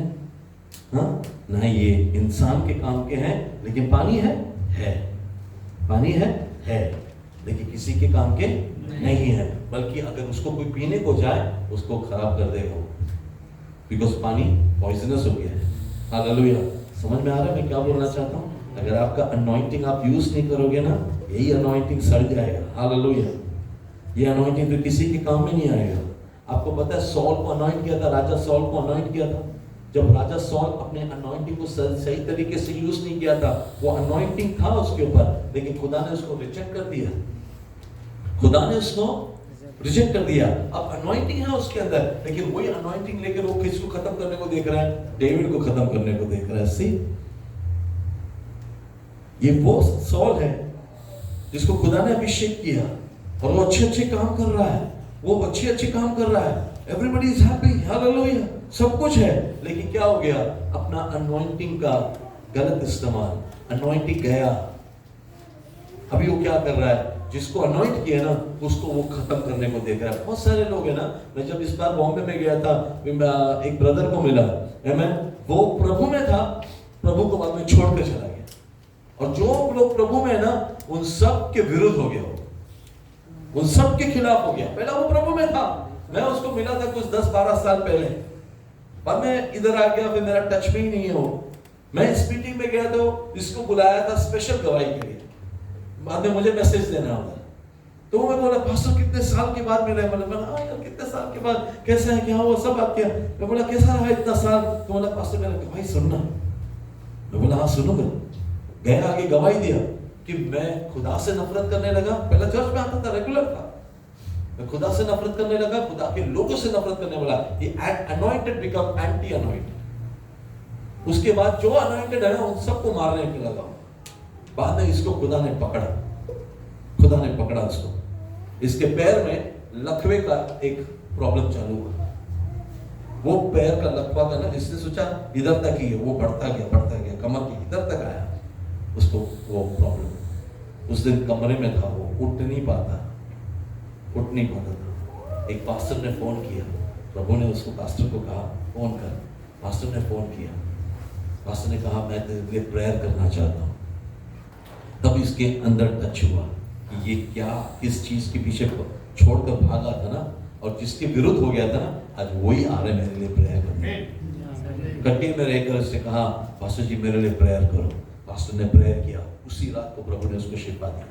हाँ, ना ये इंसान के काम के हैं, लेकिन पानी है पानी है लेकिन किसी के काम के नहीं है। बल्कि अगर उसको कोई पीने को जाए उसको खराब कर देगा, बिकॉज पानी पॉइजनस हो गया है। हालेलुया, समझ में आ रहा है मैं क्या बोलना चाहता हूँ? अगर आपका अनॉइंटिंग आप यूज नहीं करोगे ना, यही अनॉइंटिंग सड़ जाएगा। हालेलुया, ये अनॉइंटिंग तो किसी के काम में नहीं आएगा। आपको पता है सॉल को अनॉइंट किया था, राजा सॉल को अनॉइंट किया था। जब राजा सॉल अपने अनॉइंटिंग को सही तरीके से यूज नहीं किया था, वो अनॉइंटिंग था उसके ऊपर, लेकिन खुदा ने उसको रिजेक्ट कर दिया, खुदा ने उसको रिजेक्ट कर दिया। अब अनॉइंटिंग है उसके अंदर, लेकिन वही अनॉइंटिंग लेकर वो किसको खत्म करने को देख रहा है? डेविड को खत्म करने को देख रहा है। सी, ये वो सॉल है जिसको खुदा ने अभिषेक किया, और वो अच्छे अच्छे काम कर रहा है, वो अच्छे अच्छे काम कर रहा है, एवरीबॉडी इज हैप्पी, हालेलुया, सब कुछ है। लेकिन क्या हो गया? अपना अनॉइंटिंग का गलत इस्तेमाल, अनॉइंटिंग गया। अभी वो क्या कर रहा है? जिसको अनॉइंट किया ना उसको वो खत्म करने को देख रहा है। बहुत सारे लोग है ना, मैं जब इस बार बॉम्बे में गया था, एक ब्रदर को मिला, वो प्रभु में था, प्रभु को बाद में छोड़कर चला गया, और जो लोग प्रभु में है ना उन सब के विरुद्ध हो गया, उन सब के खिलाफ हो गया। पहला वो प्रभु में था, मैं उसको मिला था कुछ 10-12 साल पहले, बाद में इधर आ गया, फिर मेरा टच में ही नहीं है वो। मैं इस मीटिंग में गया तो इसको बुलाया था स्पेशल गवाही के लिए, बाद में मुझे मैसेज देना होता, तो मैं बोला पास्टर कितने साल के बाद मिले? बोला हाँ यार कितने साल के बाद, कैसा है, क्या हुआ, सब बात किया। मैं बोला कैसा रहा इतना साल? तो बोला पास्टर मेरा गवाही सुनना। मैं बोला हाँ सुनूंगा। गया आगे गवाही दिया कि मैं खुदा से नफरत करने लगा। पहले चर्च में आता था, रेगुलर था, मैं खुदा से नफरत करने लगा, खुदा के लोगों से नफरत करने वाला। ये अनॉइंटेड बिकम एंटी अनॉइंटेड। उसके बाद जो अनॉइंटेड है ना उन सबको मारने के लगा। बाद में इसको खुदा ने पकड़ा, खुदा ने पकड़ा इसको। इसके पैर में लकवे का एक प्रॉब्लम चालू हुआ। वो पैर का लकवा का ना, इसने सोचा इधर तक ही है, वो बढ़ता गया कमर की इधर तक आया उसको वो प्रॉब्लम। उस दिन कमरे में था, वो उठ नहीं पाता था। एक पास्टर ने फोन किया, प्रभु ने उसको पास्टर को कहा फोन कर। पास्टर ने फोन किया, पास्टर ने कहा मैं तेरे लिए प्रेयर करना चाहता हूँ। तब इसके अंदर टच हुआ कि ये क्या, किस चीज के पीछे छोड़कर भागा था ना, और जिसके विरुद्ध हो गया था ना, आज वही आ रहे मेरे लिए प्रेयर करने। कट्टी में रहकर उसने कहा पास्टर जी मेरे लिए प्रेयर करो। पास्टर ने प्रेयर किया, उसी रात को प्रभु ने उसको शिफा दी,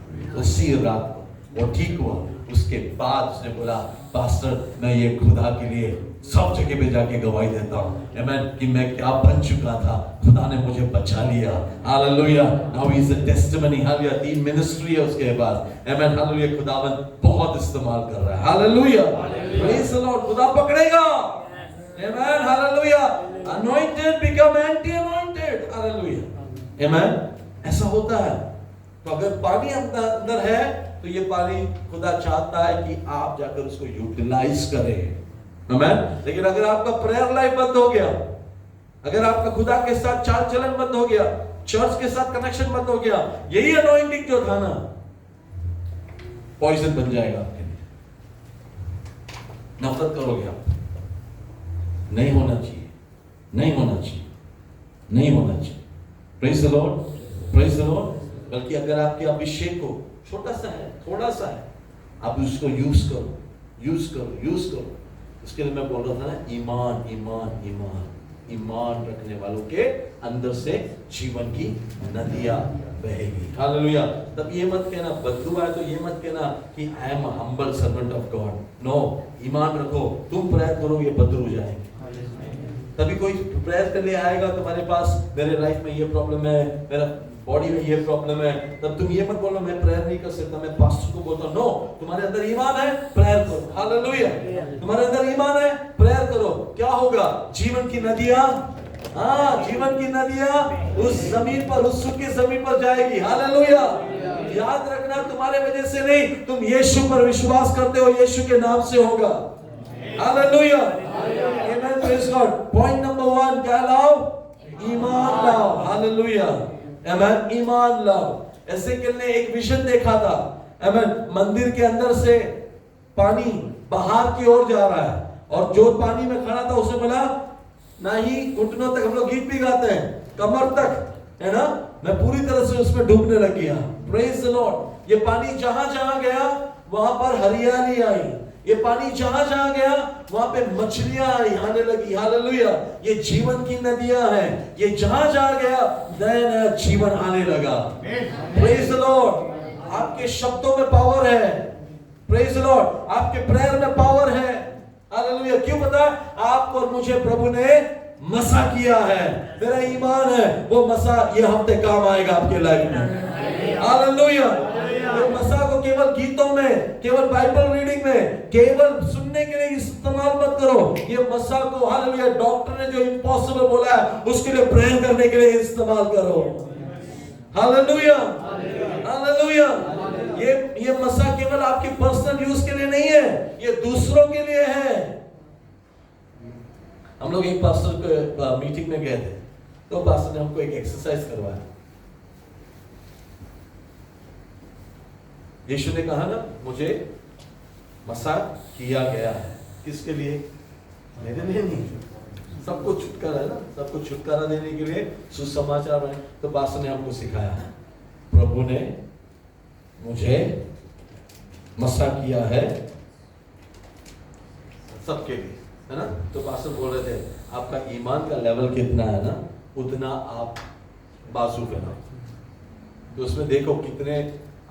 उसी रात को वो ठीक हुआ। उसके बाद उसने बोला पास्टर मैं ये खुदा के लिए सब जगह पे जाके गवाही देता हूँ, आमेन, कि मैं क्या बन चुका था, खुदा ने मुझे बचा लिया। Hallelujah, now he is a testimony. Hallelujah, 3 ministry है उसके पास, आमेन। हालेलुया, खुदावन बहुत इस्तेमाल कर रहा है। Hallelujah, praise the Lord. खुदा पकड़ेगा, amen. Hallelujah, anointed become anti anointed. Hallelujah, amen. ऐसा होता है। तो अगर पानी अंदर है तो ये पानी खुदा चाहता है कि आप जाकर उसको यूटिलाइज करें, आमेन। लेकिन अगर आपका प्रेयर लाइफ बंद हो गया, अगर आपका खुदा के साथ चाल चलन बंद हो गया, चर्च के साथ कनेक्शन बंद हो गया, यही अनॉइंटिंग जो था ना पॉइजन बन जाएगा आपके लिए। नफरत करोगे आप, नहीं होना चाहिए, नहीं होना चाहिए, नहीं होना चाहिए। Praise the Lord, praise the Lord. बल्कि अगर आपके अभिषेक को छोटा सा है, थोड़ा सा है, आप उसको यूज करो, यूज करो, यूज करो। इसके लिए मैं बोल रहा था ना, ईमान ईमान ईमान, ईमान रखने वालों के अंदर से जीवन की नदियां बहेगी। हालेलुया। तब ये मत कहना, बदलू आए तो ये मत कहना कि I am humble servant of God. No, ईमान रखो, तुम प्रयास करोगे बदल हो जाएंगे। तभी कोई प्रेयर के लिए आएगा तुम्हारे पास, मेरे लाइफ में ये प्रॉब्लम है, मेरा बॉडी में ये प्रॉब्लम है, तब तुम ये मत बोलो मैं प्रेयर नहीं कर सकता, मैं पास्टर को बोलता हूं। नो, तुम्हारे अंदर ईमान है, प्रेयर करो। हालेलुया। तुम्हारे अंदर ईमान है, प्रेयर करो। क्या होगा? जीवन की नदियां, हाँ, जीवन की नदियां उस जमीन पर, उस सूखी जमीन पर जाएगी। हालेलुया। याद रखना, तुम्हारे वजह से नहीं, तुम यीशु पर विश्वास करते हो, यीशु के नाम से होगा। हालेलुया। आमेन, प्रेज गॉड। पॉइंट नंबर 1 क्या लाओ? ईमान लाओ। हालेलुया। आमेन, ईमान लाओ। एसेकियेल ने एक विजन देखा था। आमेन, मंदिर के अंदर से पानी बाहर की ओर जा रहा है, और जो पानी में खड़ा था उसे बोला, ना ही घुटनों तक, हम लोग गीत भी गाते हैं, कमर तक, है ना, मैं पूरी तरह से उसमें डूबने लग गया। Praise the Lord. ये पानी जहां जहां गया वहां पर हरियाली आई, ये पानी जहां जहां गया वहां पे मछलियां आई, आने लगी। हालेलुया। ये जीवन की नदियां हैं, ये जहां जहां गया नया नया जीवन आने लगा। Praise the Lord. आपके शब्दों में पावर है। Praise the Lord. आपके प्रेयर में पावर है। हालेलुया। क्यों पता? आप और मुझे प्रभु ने मसा किया है। मेरा ईमान है वो मसा ये हफ्ते काम आएगा आपके लाइफ में। हालेलुया। ये मसा को केवल गीतों में, केवल बाइबल रीडिंग में, केवल सुनने के लिए इस्तेमाल मत करो। ये मसा को, हालेलुया, डॉक्टर ने जो इम्पॉसिबल बोला है उसके लिए प्रेयर करने के लिए इस्तेमाल करो। हालेलुया। हालेलुया। ये मसा केवल आपके पर्सनल यूज के लिए नहीं है, ये दूसरों के लिए है। हम लोग एक पास्टर के मीटिंग में गए थे, तो पास्टर ने हमको एक एक्सरसाइज करवाया। यीशु ने कहा ना, मुझे मसा किया गया है। किसके लिए? मेरे लिए नहीं, सबको छुटकारा है ना, सबको छुटकारा देने के लिए सुसमाचार है। तो पास्टर ने हमको सिखाया, प्रभु ने मुझे मसा किया है सबके लिए, है ना। तो पास्टर बोल रहे थे, आपका ईमान का लेवल कितना है ना, उतना आप बाजू फैलाओ। तो उसमें देखो कितने,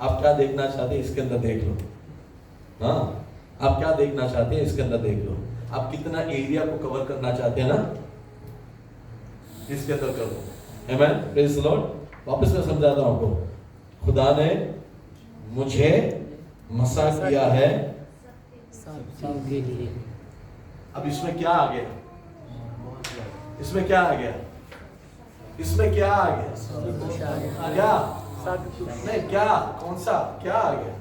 आप क्या देखना चाहते हैं इसके अंदर देख लो। हाँ, आप क्या देखना चाहते हैं इसके अंदर देख लो। आप कितना एरिया को कवर करना चाहते हैं ना, इसके अंदर कर लो। आमेन, प्रेज द लॉर्ड। वापस मैं समझाता हूं आपको। खुदा ने मुझे मसा किया है सबके लिए। अब इसमें क्या आ गया? इसमें क्या आ गया? इसमें क्या आ गया? क्या नहीं, क्या, कौन सा, क्या आ गया?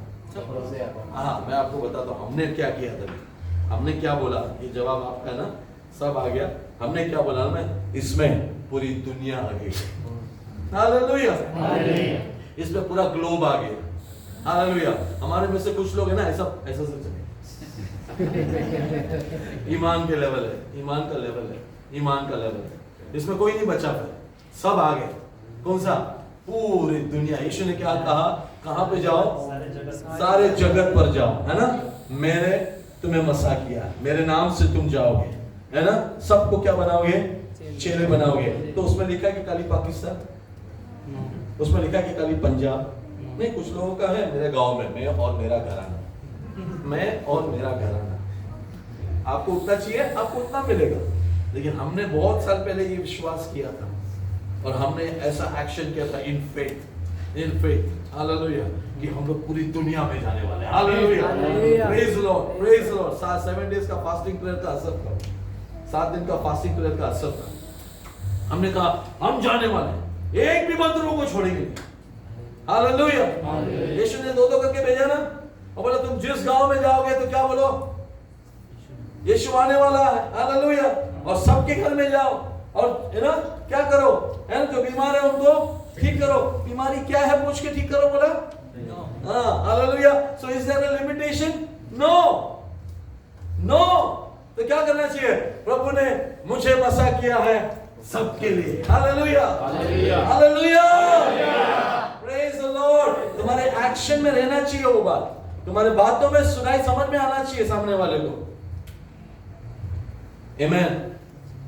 हाँ, मैं आपको बताता हूँ हमने क्या किया था। हमने क्या बोला, ये जवाब आपका ना, सब आ गया। हमने क्या बोला ना, इसमें पूरी दुनिया आ गई। हालेलुया। इसमें पूरा ग्लोब आ गया। हालेलुया। हमारे में से कुछ लोग है ना, ऐसा ऐसा सब चले। ईमान के लेवल है, ईमान का लेवल है, ईमान का लेवल है। इसमें कोई नहीं बचा, फिर सब आ गए। कौन सा? पूरी दुनिया। यीशु ने क्या कहा? कहां पे जाओ? सारे जगत पर जाओ, है ना। मैंने तुम्हें मसा किया, मेरे नाम से तुम जाओगे, है ना। सबको क्या बनाओगे? चेले बनाओगे। तो उसमें लिखा है कि खाली पाकिस्तान, उसमें लिखा है कि खाली पंजाब नहीं। कुछ लोगों का है मेरे गांव में, मैं और मेरा घराना, मैं और मेरा घराना। आपको उतना चाहिए, आपको उतना मिलेगा। लेकिन हमने बहुत साल पहले ये विश्वास किया था और हमने ऐसा एक्शन किया था in faith, in faith. Hallelujah. कि हम लोग पूरी दुनिया में जाने वाले हैं। Hallelujah. Praise the Lord, praise the Lord. 7 days का फास्टिंग प्रेयर का असर था, 7 दिन का फास्टिंग प्रेयर का असर था। हमने कहा हम जाने वाले हैं, एक भी बंदरों को छोड़ेंगे। हालेलुया। यीशु ने 2-2 करके भेजा ना, और बोला तुम जिस गांव में जाओगे तो क्या बोलो? यीशु आने वाला है। हालेलुया। और सबके घर में जाओ और, है ना, क्या करो, है ना, जो बीमार है उनको ठीक करो। बीमारी क्या है पूछ के ठीक करो, बोला। हाँ, hallelujah. So is there a limitation? No, no. तो क्या करना चाहिए? प्रभु ने मुझे मसा किया है, सबके लिए। Hallelujah, hallelujah, hallelujah, praise the Lord. तुम्हारे एक्शन में रहना चाहिए वो बात, तुम्हारे बातों में सुनाई समझ में आना चाहिए सामने वाले को। आमेन।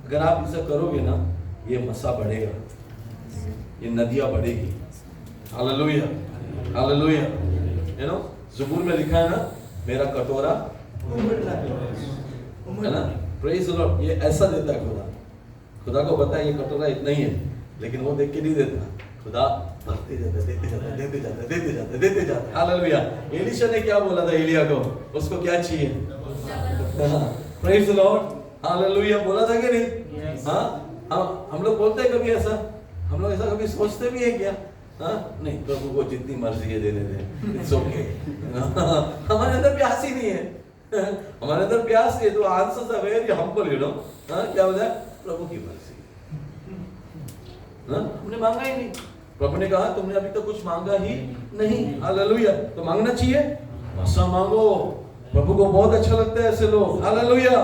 अगर आप इसे करोगे ना, ये मसा बढ़ेगा, ये नदियां बढ़ेगी। Hallelujah, hallelujah. यू नो ज़बूर में लिखा है ना, मेरा कटोरा है ना, प्रेज द लॉर्ड। ये ऐसा देता है खुदा, खुदा को पता है ये कटोरा इतना ही है, लेकिन वो देख के नहीं देता। खुदा भरते जाता है, देते जाता है, देते जाता है, देते जाता है, देते जाता है। हालेलुया। एलीशा ने क्या बोला था एलिया को, उसको क्या चाहिए? Praise the Lord, hallelujah. बोला था कि नहीं? हाँ, हम लोग बोलते हैं कभी ऐसा, हम लोग ऐसा कभी सोचते भी है क्या? हाँ, नहीं, प्रभु को जितनी मर्जी है देने दे, इट्स ओके। हमारे अंदर प्यास ही नहीं है, हमारे अंदर प्यास नहीं है। तो answer a very humble, you know. क्या बोला? प्रभु की मर्जी। हमने मांगा ही नहीं, प्रभु ने कहा तुमने अभी तक कुछ मांगा ही नहीं। हालेलुया। तो मांगना चाहिए, मसा मांगो। प्रभु को बहुत अच्छा लगता है ऐसे लोग, हालेलुया,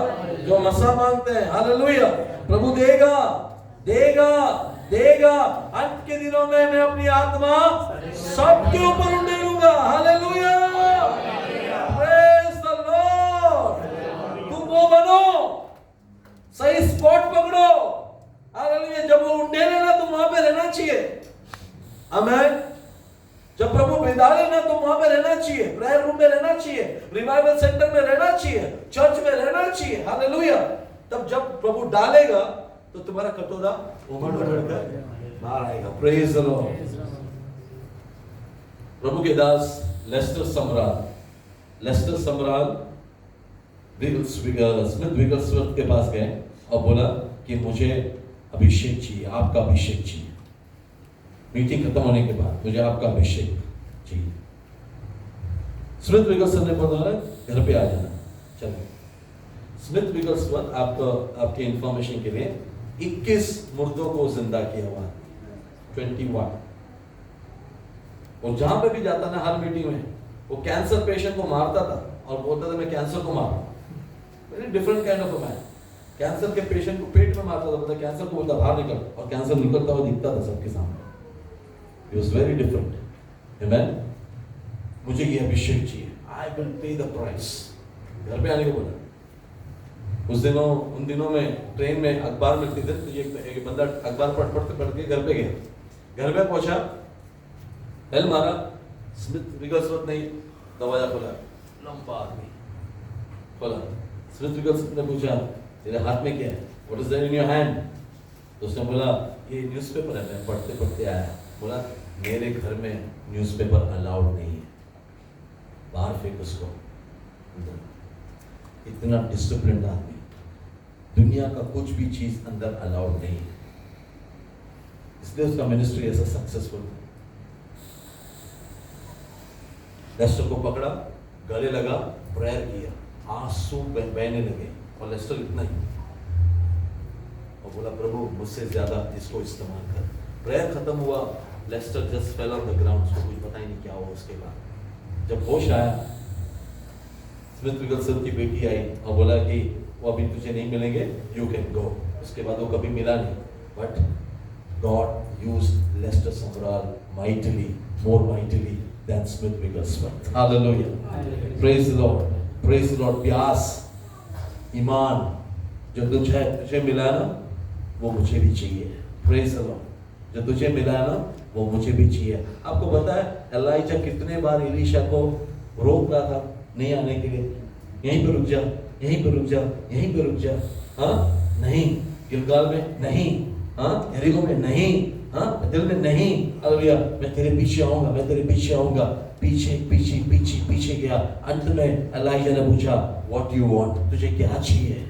जो मसा मांगते हैं। हालेलुया। प्रभु देगा, देगा, देगा। अंत के दिनों में मैं अपनी आत्मा सबके ऊपर उंडेलूंगा। Hallelujah, praise the Lord. तुम वो बनो, सही स्पॉट पकड़ो। हालेलुया। जब वो उंडेले ना, तुम वहां पे रहना चाहिए। आमेन। जब प्रभु बिदाले ना, तुम वहां पे रहना चाहिए, प्रेयर रूम में रहना चाहिए, रिवाइवल सेंटर में रहना चाहिए, चर्च में रहना चाहिए। हालेलुया। तब जब प्रभु डालेगा तो तुम्हारा कटोरा उमड़ कर बाहर आएगा। Praise the Lord. प्रभु के दास लेस्टर सम्राट स्मिथ विगलस्वर्थ के पास गए और बोला कि मुझे अभिषेक चाहिए, आपका अभिषेक चाहिए। मीटिंग खत्म होने के बाद मुझे आपका अभिषेक चाहिए। स्मिथ विगलस्वर्थ ने बोला घर पे आ जाना। चलो, स्मिथ विगलस्वर्थ आपके इंफॉर्मेशन के लिए 21 मुर्दों को जिंदा किया हुआ, 21। और जहां पे भी जाता ना, हर मीटिंग में वो कैंसर पेशेंट को मारता था और बोलता था मैं कैंसर को मारूं। Very different kind of a man. Cancer के पेशेंट को पेट में मारता था, बोलता कैंसर को बोलता बाहर निकल, और कैंसर निकलता हुआ दिखता था सबके सामने। He was very different. Amen. मुझे ये अभिषेक चाहिए, I will pay the price. घर पे आने को बोला। उन दिनों में ट्रेन में अखबार मिलती थी, तो एक बंदा अखबार पढ़ के घर पे गया। घर पे पहुंचा, बेल मारा, स्मिथ विगलस्वर्थ ने दरवाजा खोला, लंबा आदमी खोला। स्मिथ विगलस्वर्थ ने पूछा तेरे हाथ में क्या है? What is there in your hand? तो उसने बोला ये न्यूज़पेपर है, मैं पढ़ते पढ़ते आया। बोला मेरे घर में न्यूज़पेपर अलाउड नहीं है, बाहर फेंक उसको। इतना डिसिप्लिन्ड आदमी, दुनिया का कुछ भी चीज अंदर अलाउड नहीं है, इसलिए उसका मिनिस्ट्री ऐसा सक्सेसफुल था। लेस्टर को पकड़ा, गले लगा, प्रेयर किया, आंसू बहने लगे, और लेस्टर इतना ही, और बोला प्रभु मुझसे ज्यादा इसको इस्तेमाल कर। प्रेयर खत्म हुआ, Lester just fell on the ground, उसको कुछ पता ही नहीं क्या हुआ। उसके बाद जब होश आया, स्मिथ विगलस्वर्थ की बेटी आई और बोला कि वो अभी तुझे नहीं मिलेंगे, यू कैन गो। उसके बाद वो कभी मिला नहीं, but God used Lester Sumrall mightily, more mightily than Smith Wigglesworth. Hallelujah, praise the Lord, praise the Lord. प्यास, ईमान जो तुझे मिला है ना, वो मुझे भी चाहिए। Praise the Lord. जो तुझे मिला है ना, वो मुझे भी चाहिए। आपको पता है एलाइजा कितने बार एलीशा को रोक रहा था नहीं आने के लिए, यहीं पे रुक जा, यहीं पे रुक जा, यहीं पे रुक जा। हाँ नहीं, गिलगाल में नहीं, हाँ यरीहो में नहीं, हाँ दिल में नहीं। हालेलुया, मैं तेरे पीछे आऊंगा, मैं तेरे पीछे आऊंगा। पीछे पीछे पीछे पीछे गया। अंत में एलाइजा ने पूछा व्हाट यू वांट, तुझे क्या चाहिए,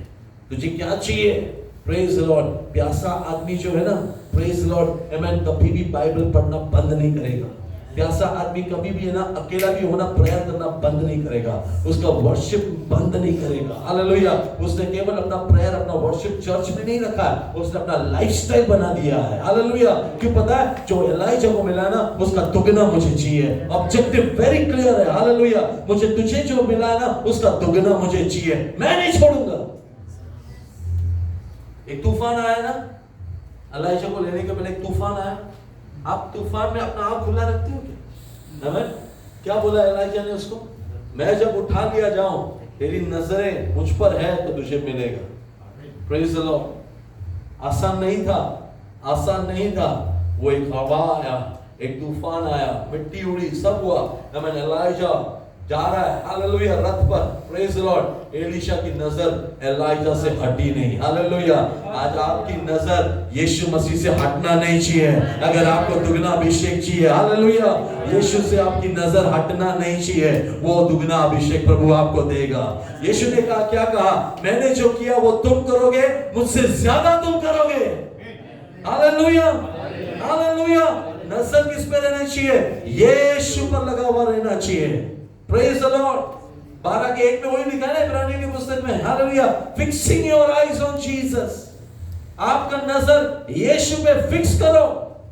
तुझे क्या चाहिए? Praise the Lord. प्यासा आदमी जो है ना, प्रेज द लॉर्ड, आमेन, कभी भी बाइबल पढ़ना बंद नहीं करेगा। प्यासा आदमी कभी भी है ना, अकेला भी होना, प्रेयर करना बंद नहीं करेगा, उसका वर्शिप बंद नहीं करेगा। हालेलुया। उसने केवल अपना प्रेयर, अपना वर्शिप चर्च में नहीं रखा है, उसने अपना लाइफस्टाइल बना दिया है। हालेलुया। क्यों? पता है जो एलाइजा को मिला ना, उसका दुगना मुझे चाहिए। ऑब्जेक्टिव वेरी क्लियर है। हालेलुया। मुझे तुझे जो मिला ना, उसका दुगना मुझे चाहिए, मैं नहीं छोड़ूंगा। एक तूफान आया ना, एलिशा को लेने के पहले एक तूफान आया। आप तूफान में अपना आँख खुला रखते हो क्या? आमीन। क्या बोला एलिशा ने उसको? मैं जब उठा लिया जाऊं, तेरी नजरें मुझ पर है तो तुझे मिलेगा। Praise the Lord. आसान नहीं था, आसान नहीं था। वो एक हवा आया, एक तूफान आया, मिट्टी उड़ी, सब हुआ। आमीन। एलिशा जा रहा है, हालेलुया, रथ पर। Praise the Lord. एलिशा की नजर एलिशा से हटी नहीं। हालेलुया। आज आपकी नजर यीशु मसीह से हटना नहीं चाहिए। अगर आपको दुगना अभिषेक चाहिए, हालेलुया, यीशु से आपकी नजर हटना नहीं चाहिए। वो दुगना अभिषेक प्रभु आपको देगा। यीशु ने कहा, क्या कहा? मैंने जो किया वो तुम करोगे, मुझसे ज्यादा तुम करोगे। Hallelujah, hallelujah. नजर किस पे रहना चाहिए? यीशु पर लगा हुआ रहना चाहिए। Praise the Lord. 12:1 में वही लिखा है इब्रानियों की पुस्तक में, hallelujah, fixing your eyes on Jesus. आपका नजर यीशु पे फिक्स करो।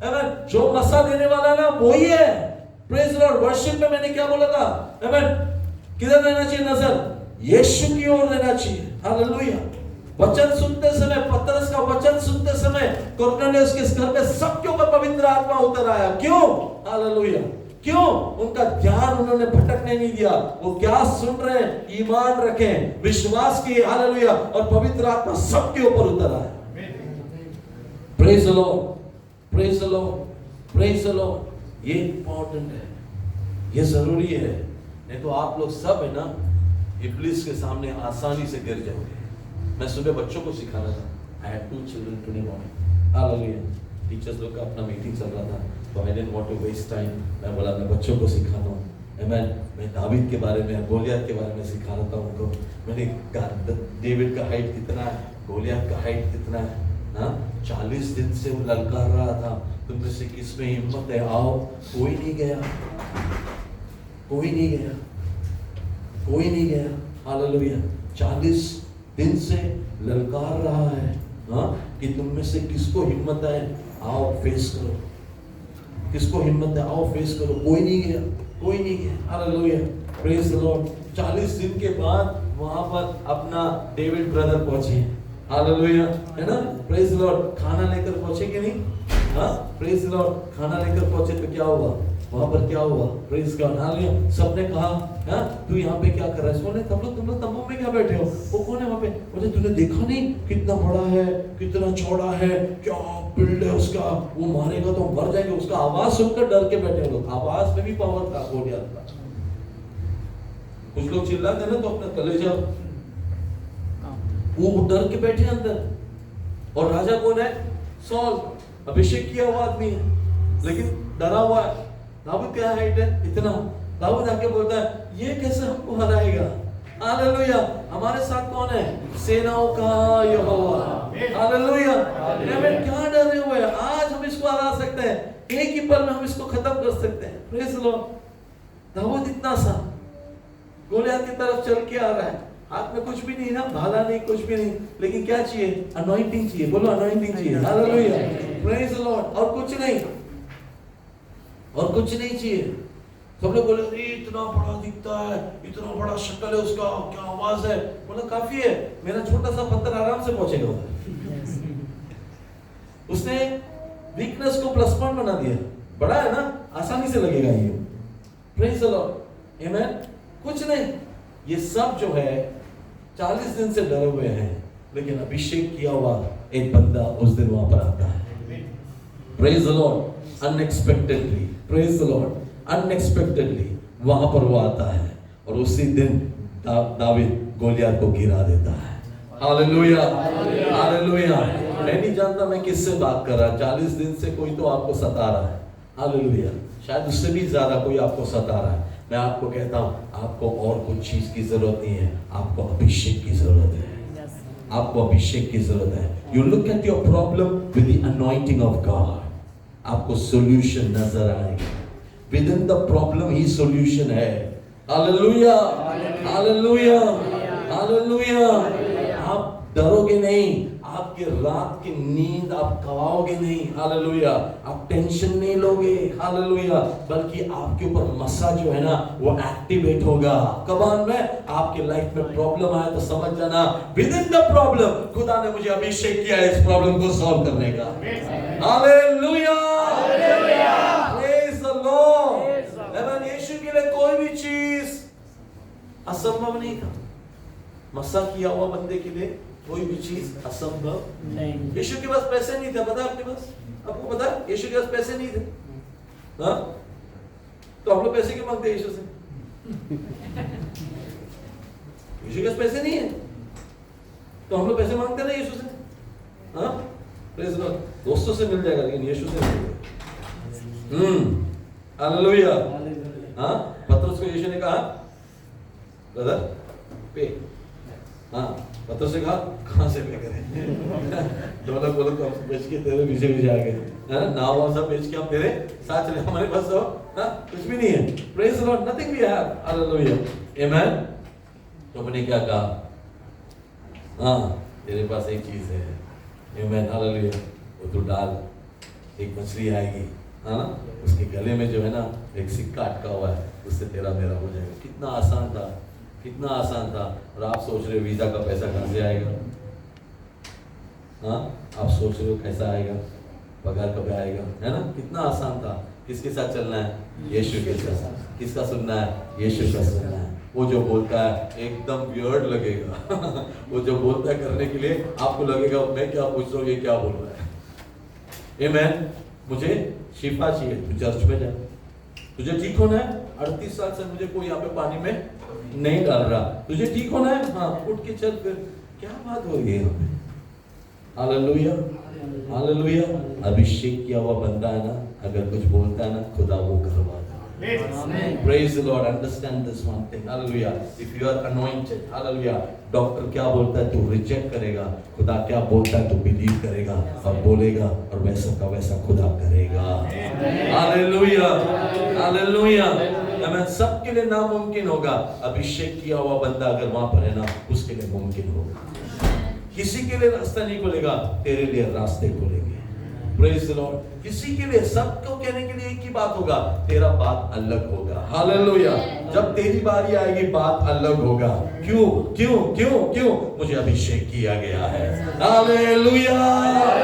आमीन। जो मसा देने वाला ना वही है। Praise the Lord. वर्शिप में मैंने क्या बोला था? आमीन। किधर रहना चाहिए नजर? यीशु की ओर रहना चाहिए। हालेलुया। वचन सुनते समय, पतरस का वचन सुनते समय कुरनेलियुस के घर में सबके ऊपर पवित्र आत्मा उतर आया। क्यों? हालेलुया। क्यों? उनका ध्यान उन्होंने भटकने नहीं दिया। वो क्या सुन रहे हैं, ईमान रखें, विश्वास किए। हालेलुया। और पवित्र आत्मा सबके ऊपर उतर आया। Praise the Lord, praise the Lord, praise the Lord. ये इंपॉर्टेंट है, ये जरूरी है। नहीं तो आप लोग सब है ना इब्लिस के सामने आसानी से गिर जाओगे। मैं सुबह बच्चों को सिखा रहा था। I had 2 children today morning. Hallelujah. Teachers लोग का अपना मीटिंग चल रहा था, तो I didn't want to waste time. मैं बोला मैं बच्चों को सिखाता हूँ। मैं दावीद के बारे में, गोलियत के बारे में सिखा रहा था उनको। मैंने कहा डेविड का हाइट कितना है, गोलियत का हाइट कितना है। हाँ, 40 दिन से वो ललकार रहा था, तुम में से किसमें हिम्मत है, आओ। कोई नहीं गया, कोई नहीं गया, कोई नहीं गया। हालेलुया। 40 दिन से ललकार रहा है, हाँ, कि तुम में से किसको हिम्मत है, आओ फेस करो। किसको हिम्मत है, आओ फेस करो। कोई नहीं गया, कोई नहीं गया। Hallelujah, praise the Lord. 40 दिन के बाद वहां पर अपना डेविड ब्रदर पहुंचे। हालेलुया, है ना? Praise the Lord. खाना लेकर पहुंचे कि नहीं? हाँ, प्रेज द लॉर्ड। खाना लेकर पहुंचे तो क्या हुआ वहां पर? क्या हुआ? Praise God. हालेलुया। सबने कहा, हाँ, तू यहाँ पे क्या कर रहा है? सोने तुम लोग तंबू में क्या बैठे हो? वो कौन है वहां पे? बोले तूने देखा नहीं कितना बड़ा है, कितना चौड़ा है, क्या बिल्ड है उसका, वो मारेगा तो मर जाएंगे। उसका आवाज सुनकर डर के बैठे लोग। आवाज में भी पावर था गोलियत का। कुछ लोग चिल्लाते ना तो अपना कलेजा, वो डर के बैठे अंदर। और राजा कौन है? सॉल, अभिषेक किया हुआ आदमी है, लेकिन डरा हुआ है। दाऊद क्या हाइट है? इतना। दाऊद आके बोलता है, ये कैसे हमको हराएगा? हालेलुया। हमारे साथ कौन है? सेनाओं का यहोवा। हालेलुया। आमीन। क्या डरे हुए हैं? आज हम इसको हरा सकते हैं, एक ही पल में हम इसको खत्म कर सकते हैं। Praise the Lord. दाऊद इतना सा गोलियत की तरफ चल के आ रहा है, हाथ में कुछ भी नहीं ना, भाला नहीं, कुछ भी नहीं, लेकिन क्या चाहिए? अनॉइंटिंग चाहिए। बोलो अनॉइंटिंग चाहिए। Hallelujah, praise the Lord. और कुछ नहीं, और कुछ नहीं चाहिए। सब लोग बोले इतना बड़ा दिखता है, इतना बड़ा शक्ल है उसका, क्या आवाज है। बोला काफी है, मेरा छोटा सा पत्थर आराम से पहुंचेगा। उसने वीकनेस को प्लस पॉइंट बना दिया। बड़ा है ना, आसानी से लगेगा ये। Praise the Lord. आमीन। कुछ नहीं, ये सब जो है 40 दिन से डरे हुए हैं, लेकिन अभिषेक किया हुआ एक बंदा उस दिन वहां पर आता है। Praise the Lord. Unexpectedly, praise the Lord, unexpectedly वहां पर वो आता है और उसी दिन दावीद गोलियत को गिरा देता है। Hallelujah, hallelujah. मैं नहीं जानता मैं किससे बात कर रहा। 40 दिन से कोई तो आपको सता रहा है। हालेलुया। शायद उससे भी ज्यादा कोई आपको सता रहा है। मैं आपको कहता हूं, आपको और कुछ चीज की जरूरत नहीं है, आपको अभिषेक की जरूरत है। आपको अभिषेक की जरूरत है। You look at your problem with the anointing of God, आपको सॉल्यूशन नजर आएगा। विद इन द प्रॉब्लम ही सॉल्यूशन है। Hallelujah, hallelujah, hallelujah. आप डरोगे नहीं, आपके रात की नींद आप गवाओगे नहीं, हालेलुया। आप टेंशन नहीं लोगे, हालेलुया, बल्कि आपके ऊपर मसा जो है ना वो एक्टिवेट होगा। कमान में आपके लाइफ में प्रॉब्लम आए तो समझ जाना विद इन द प्रॉब्लम खुदा ने मुझे अभिषेक किया है इस प्रॉब्लम को सॉल्व करने का। Hallelujah, praise the Lord. आमीन। यीशु के लिए कोई भी चीज असंभव नहीं था। मसा किया हुआ बंदे के लिए कोई भी चीज असंभव नहीं। यीशु के पास पैसे नहीं थे, पता आपके पास, आपको पता है यीशु के पास पैसे नहीं थे, हाँ? तो आप लोग पैसे क्यों मांगते हैं यीशु से? यीशु के पास पैसे नहीं है तो हम लोग पैसे मांगते नहीं यीशु से, हाँ? Praise the Lord. दोस्तों से मिल जाएगा लेकिन यीशु से नहीं। हालेलुया। हाँ, पतरस को यीशु ने कहा ब्रदर पे, हाँ, पतरस ने कहा कहाँ से पे करें? तो मतलब बोलो तो हम बेच के तेरे पीछे आ गए, हाँ? नाव वाव सब बेच के हम तेरे साथ चले, हमारे पास तो हाँ कुछ भी नहीं है। Praise the Lord, nothing we have. Hallelujah, amen. तो मैंने क्या कहा? हाँ, तेरे पास एक चीज है, आमेन, हालेलुया, वो तू डाल, एक मछली आएगी, हाँ, उसके गले में जो है ना एक सिक्का अटका हुआ है, उससे तेरा मेरा हो जाएगा। कितना आसान था, कितना आसान था। और आप सोच रहे हो वीजा का पैसा कहाँ से आएगा? हाँ, आप सोच रहे हो कैसा आएगा, पगार कब आएगा, है ना? कितना आसान था। किसके साथ चलना है? यीशु के साथ। किसका सुनना है? यीशु का सुनना है। वो जो बोलता है एकदम वियर्ड लगेगा वो जो बोलता है करने के लिए आपको लगेगा मैं क्या पूछ रहा हूँ, ये क्या बोल रहा है। आमीन। मुझे शिफा चाहिए, तू चर्च में जा। तुझे ठीक होना है, 38 साल से मुझे कोई यहाँ पे पानी में नहीं डाल रहा, तुझे ठीक होना है, हाँ उठ के चल। फिर क्या बात हो रही है यहाँ पे? Hallelujah, hallelujah. अभिषेक किया हुआ बंदा है ना, अगर कुछ बोलता है ना खुदा वो करवा देता है। Praise the Lord, understand this one thing, hallelujah. If you are anointed, hallelujah, doctor क्या बोलता है तू रिजेक्ट करेगा, खुदा क्या बोलता है तू बिलीव करेगा और बोलेगा, और वैसा का वैसा खुदा करेगा। Hallelujah, hallelujah. आमीन। सबके लिए नामुमकिन होगा, अभिषेक किया हुआ बंदा अगर वहां पर है ना उसके लिए मुमकिन होगा। किसी के लिए रास्ता नहीं खुलेगा, तेरे लिए रास्ते खुलेंगे। Praise the Lord. किसी के लिए, सबको कहने के लिए एक ही बात होगा, तेरा बात अलग होगा। हालेलुया। जब तेरी बारी आएगी बात अलग होगा। क्यों क्यों क्यों क्यों? मुझे अभिषेक किया गया है। Hallelujah,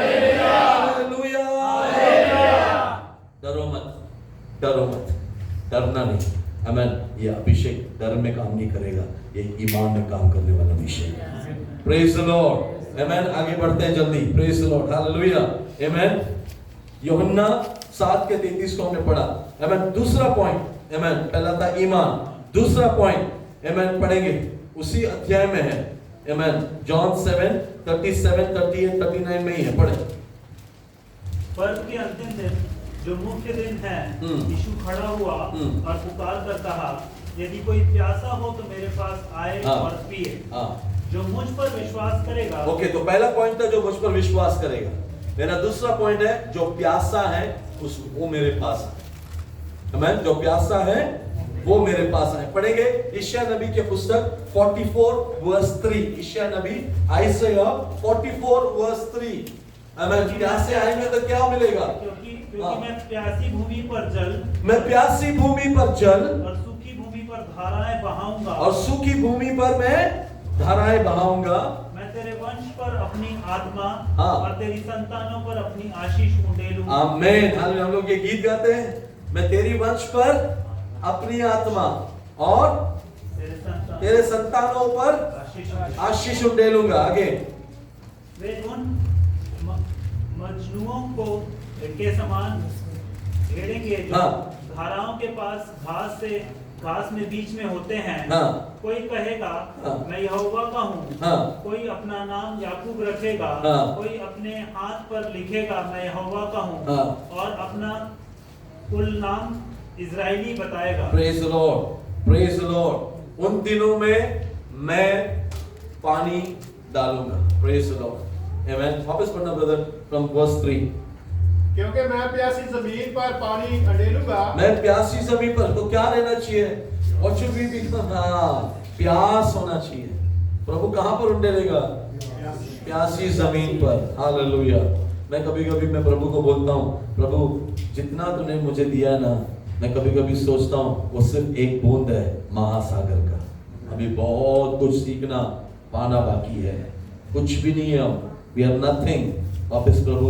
hallelujah. डरो मत, डरो मत, डरना नहीं। आमीन। ये अभिषेक डर में काम नहीं करेगा, ये ईमान में काम करने वाला अभिषेक है। Praise the Lord. आमीन। आगे बढ़ते हैं जल्दी। प्रेज़ द लॉर्ड, हालेलुया, आमीन। यूहन्ना 7:33 को हमने पढ़ा। आमीन। दूसरा पॉइंट, आमीन, पहला था ईमान, दूसरा पॉइंट, आमीन, पढ़ेंगे उसी अध्याय में है। आमीन। जॉन 7:37, 38, 39 में ही है, पढ़े। पर्व के अंतिम दिन जो मुख्य दिन है, यीशु खड़ा हुआ और पुकार कर कहा, यदि कोई प्यासा हो तो मेरे पास आए और पिए। जो मुझ पर विश्वास करेगा। ओके, तो पहला पॉइंट था जो मुझ पर विश्वास करेगा। मेरा दूसरा पॉइंट है जो प्यासा है उस वो मेरे पास है। आमीन। जो प्यासा है वो मेरे पास है। पढ़ेंगे यशायाह नबी के पुस्तक 44:3। यशायाह नबी, आइज़ाया 44:3। आमीन। प्यासे आएंगे तो क्या मिलेगा? क्योंकि मैं प्यासी भूमि पर जल, मैं प्यासी भूमि पर जल और सूखी भूमि पर धाराएं बहाऊंगा, और सूखी भूमि पर मैं धाराएं बहाऊंगा। मैं तेरे वंश पर अपनी आत्मा और तेरी संतानों पर अपनी आशीष उंडेलूंगा। आमीन। हम लोग ये गीत गाते हैं, मैं तेरी वंश पर अपनी आत्मा और तेरे संतानों पर आशीष उंडेलूंगा। आगे, वे उन मजनुओं को के समान घेरेंगे जो धाराओं के पास घास में बीच में होते हैं। कोई कहेगा मैं यहोवा का हूँ, कोई अपना नाम याकूब रखेगा, कोई अपने हाथ पर लिखेगा मैं यहोवा का हूँ, और अपना कुल नाम इजराइली बताएगा। Praise the Lord, praise the Lord. उन दिनों में मैं पानी डालूंगा। प्रेज़ द लॉर्ड, आमीन। वापस पढ़ना ब्रदर, फ्रॉम वर्स 3। क्योंकि मैं प्यासी जमीन पर पानी अंडेलूंगा। मैं प्यासी जमीन पर, तो क्या रहना चाहिए? What should we be? हाँ, प्यास होना चाहिए। प्रभु कहां पर उंडेलेगा? प्यासी जमीन पर। हालेलुया। मैं कभी कभी मैं प्रभु को बोलता हूँ, प्रभु जितना तूने मुझे दिया ना, मैं कभी कभी सोचता हूँ वो सिर्फ एक बूंद है महासागर का। अभी बहुत कुछ सीखना पाना बाकी है, कुछ भी नहीं है, वी आर नथिंग। वापस प्रभु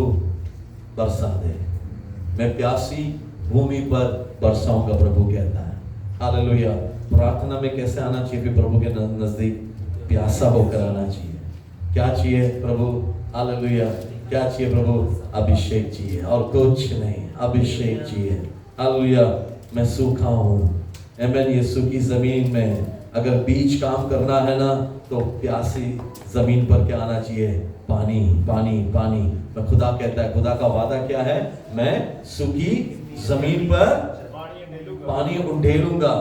बरसा दे, मैं प्यासी भूमि पर बरसाऊंगा, प्रभु कहता है। हालेलुया। प्रार्थना में कैसे आना चाहिए? फिर प्रभु के नजदीक प्यासा होकर आना चाहिए। क्या चाहिए प्रभु? हालेलुया। क्या चाहिए प्रभु? अभिषेक चाहिए और कुछ नहीं, अभिषेक चाहिए। हालेलुया। मैं सूखा हूँ, आमीन। ये सूखी जमीन में अगर बीज काम करना है ना, तो प्यासी जमीन पर क्या आना चाहिए? पानी, पानी, पानी। मैं खुदा कहता है, खुदा का वादा क्या है? मैं सूखी जमीन पर पानी उंडेलूंगा।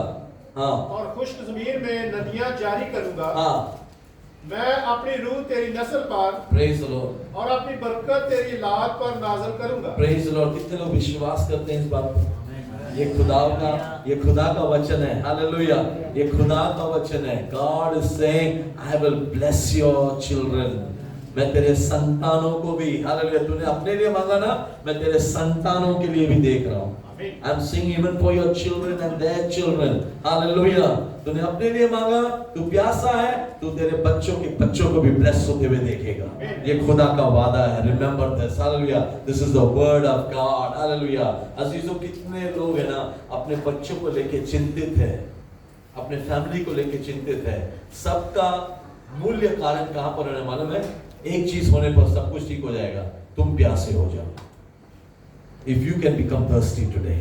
हाँ। और खुश्क जमीन में नदियां जारी करूंगा। हाँ। मैं अपनी रूह तेरी नस्ल पर, प्रेज द लॉर्ड, और अपनी बरकत तेरी लाद पर नाज़िल करूंगा। Praise the Lord. कितने लोग विश्वास करते हैं इस बात पर? ये खुदा का वचन है। हालेलुया। ये खुदा का वचन है। God is saying, I will bless your children. मैं तेरे संतानों को भी, हालेलुया, तूने अपने लिए मांगा ना, मैं तेरे संतानों के लिए भी देख रहा हूँ। I am seeing even for your children and their children. Hallelujah. तूने अपने लिए मांगा, तू प्यासा है, तू तेरे बच्चों के बच्चों को भी ब्लेस होते हुए देखेगा। ये खुदा का वादा है। Remember this. Hallelujah. This is the word of God. Hallelujah. अजीजों, कितने लोग हैं ना अपने बच्चों को लेके चिंतित है, अपने फैमिली को लेके चिंतित है। सबका मूल्य कारण कहां पर रहने मालूम है? एक चीज होने पर सब कुछ ठीक हो जाएगा, तुम प्यासे हो जाओ। If you can become thirsty today,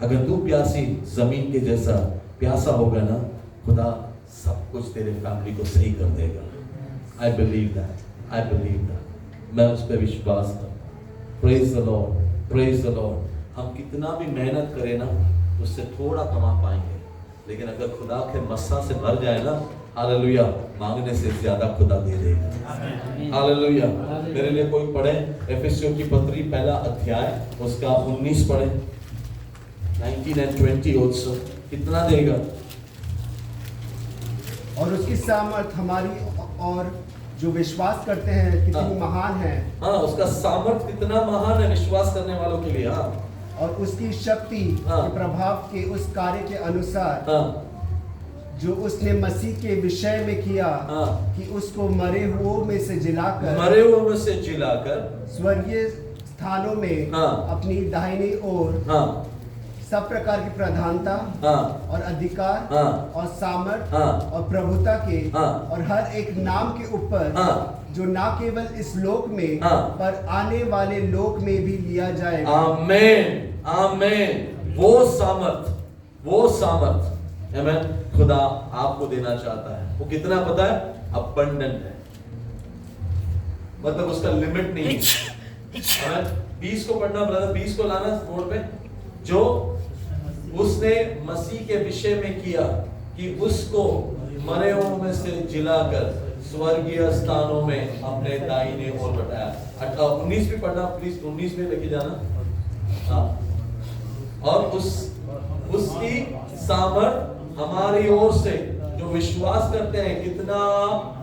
अगर तू प्यासी जमीन के जैसा प्यासा होगा ना, खुदा सब कुछ तेरे फैमिली को सही कर देगा। I believe that. I believe that. मैं उस पर विश्वास करता हूँ। Praise the Lord. Praise the Lord. हम कितना भी मेहनत करें ना, उससे थोड़ा कमा पाएंगे, लेकिन अगर खुदा के मस्सा से भर जाए ना, हालेलुया, मांगने से ज्यादा खुदा दे देगा। हालेलुया। मेरे लिए कोई पढ़े एफेसियों की पत्री पहला अध्याय उसका 19 पढ़े, 19 and 20 also। कितना देगा? और उसकी सामर्थ हमारी और जो विश्वास करते हैं कितनी महान है। हाँ, उसका सामर्थ कितना महान है विश्वास करने वालों के लिए। हाँ। और उसकी शक्ति के प्रभाव के उस कार्य के अनुसार जो उसने मसीह के विषय में किया, कि उसको मरे हुओं में से जिलाकर स्वर्गीय स्थानों में अपनी दाहिनी ओर सब प्रकार की प्रधानता और अधिकार और सामर्थ और प्रभुता के और हर एक नाम के ऊपर, जो ना केवल इस लोक में पर आने वाले लोक में भी लिया जाएगा। आमीन, आमीन। वो सामर्थ आमीन खुदा आपको देना चाहता है। वो कितना पता है? अबंडेंट है, मतलब उसका लिमिट नहीं है। 20 को पढ़ना ब्रदर, 20 को लाना बोर्ड पे। जो उसने मसीह के विषय में किया, कि उसको मरे हुओं में से जिलाकर स्वर्गीय स्थानों में अपने दाहिने ओर बैठाया। 19 भी पढ़ना प्लीज, 19 में लेके जाना। हाँ। और उसकी सामर्थ हमारी ओर से जो विश्वास करते हैं कितना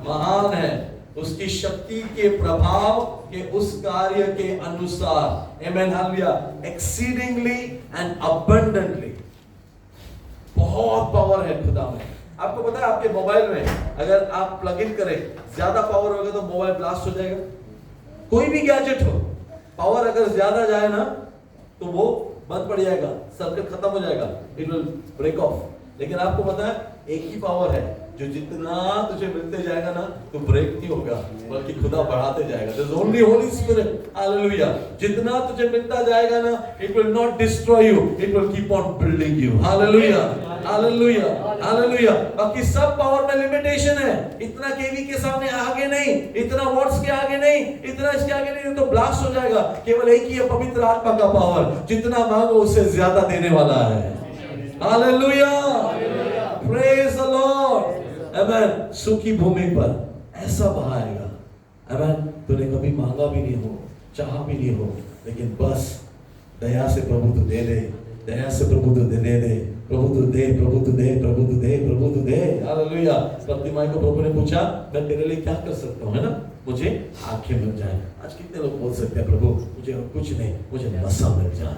महान है, उसकी शक्ति के प्रभाव के उस कार्य के अनुसार। आमीन, हालेलुया। Exceedingly and abundantly. बहुत पावर है खुदा में। आपको पता है आपके मोबाइल में अगर आप प्लग इन करें, ज्यादा पावर होगा तो मोबाइल ब्लास्ट हो जाएगा। कोई भी गैजेट हो, पावर अगर ज्यादा जाए ना तो वो बंद पड़ जाएगा, सर्किट खत्म हो जाएगा, इट विल ब्रेक ऑफ। लेकिन आपको पता है एक ही पावर है जो जितना तुझे मिलते जाएगा ना तो ब्रेक नहीं होगा, बल्कि खुदा बढ़ाते जाएगा। There is only Holy Spirit. Hallelujah. जितना तुझे मिलता जाएगा ना, it will not destroy you, it will keep on building you. Hallelujah. Hallelujah. Hallelujah. बाकी सब पावर में लिमिटेशन है। इतना केवी के सामने आगे नहीं, इतना वॉट्स के आगे नहीं, इतना इसके आगे नहीं, तो ब्लास्ट हो जाएगा। केवल एक ही है पवित्र आत्मा का पावर, जितना मांगो उससे ज्यादा देने वाला है। Hallelujah. Praise the Lord. Amen. सूखी भूमि पर ऐसा बहाएगा। Amen. तूने कभी मांगा भी नहीं हो, चाहा भी नहीं हो, लेकिन बस दया से प्रभु तू दे दे, दया से प्रभु तू दे दे। प्रभु तू दे, प्रभु तू दे, प्रभु तू दे, प्रभु तू दे। हालेलुया। प्रतिमाई को प्रभु ने पूछा मैं तेरे लिए क्या कर सकता हूँ, है ना, मुझे आंखें मिल जाए। आज कितने लोग बोल सकते हैं प्रभु मुझे कुछ नहीं, मुझे मसा मिल जाए।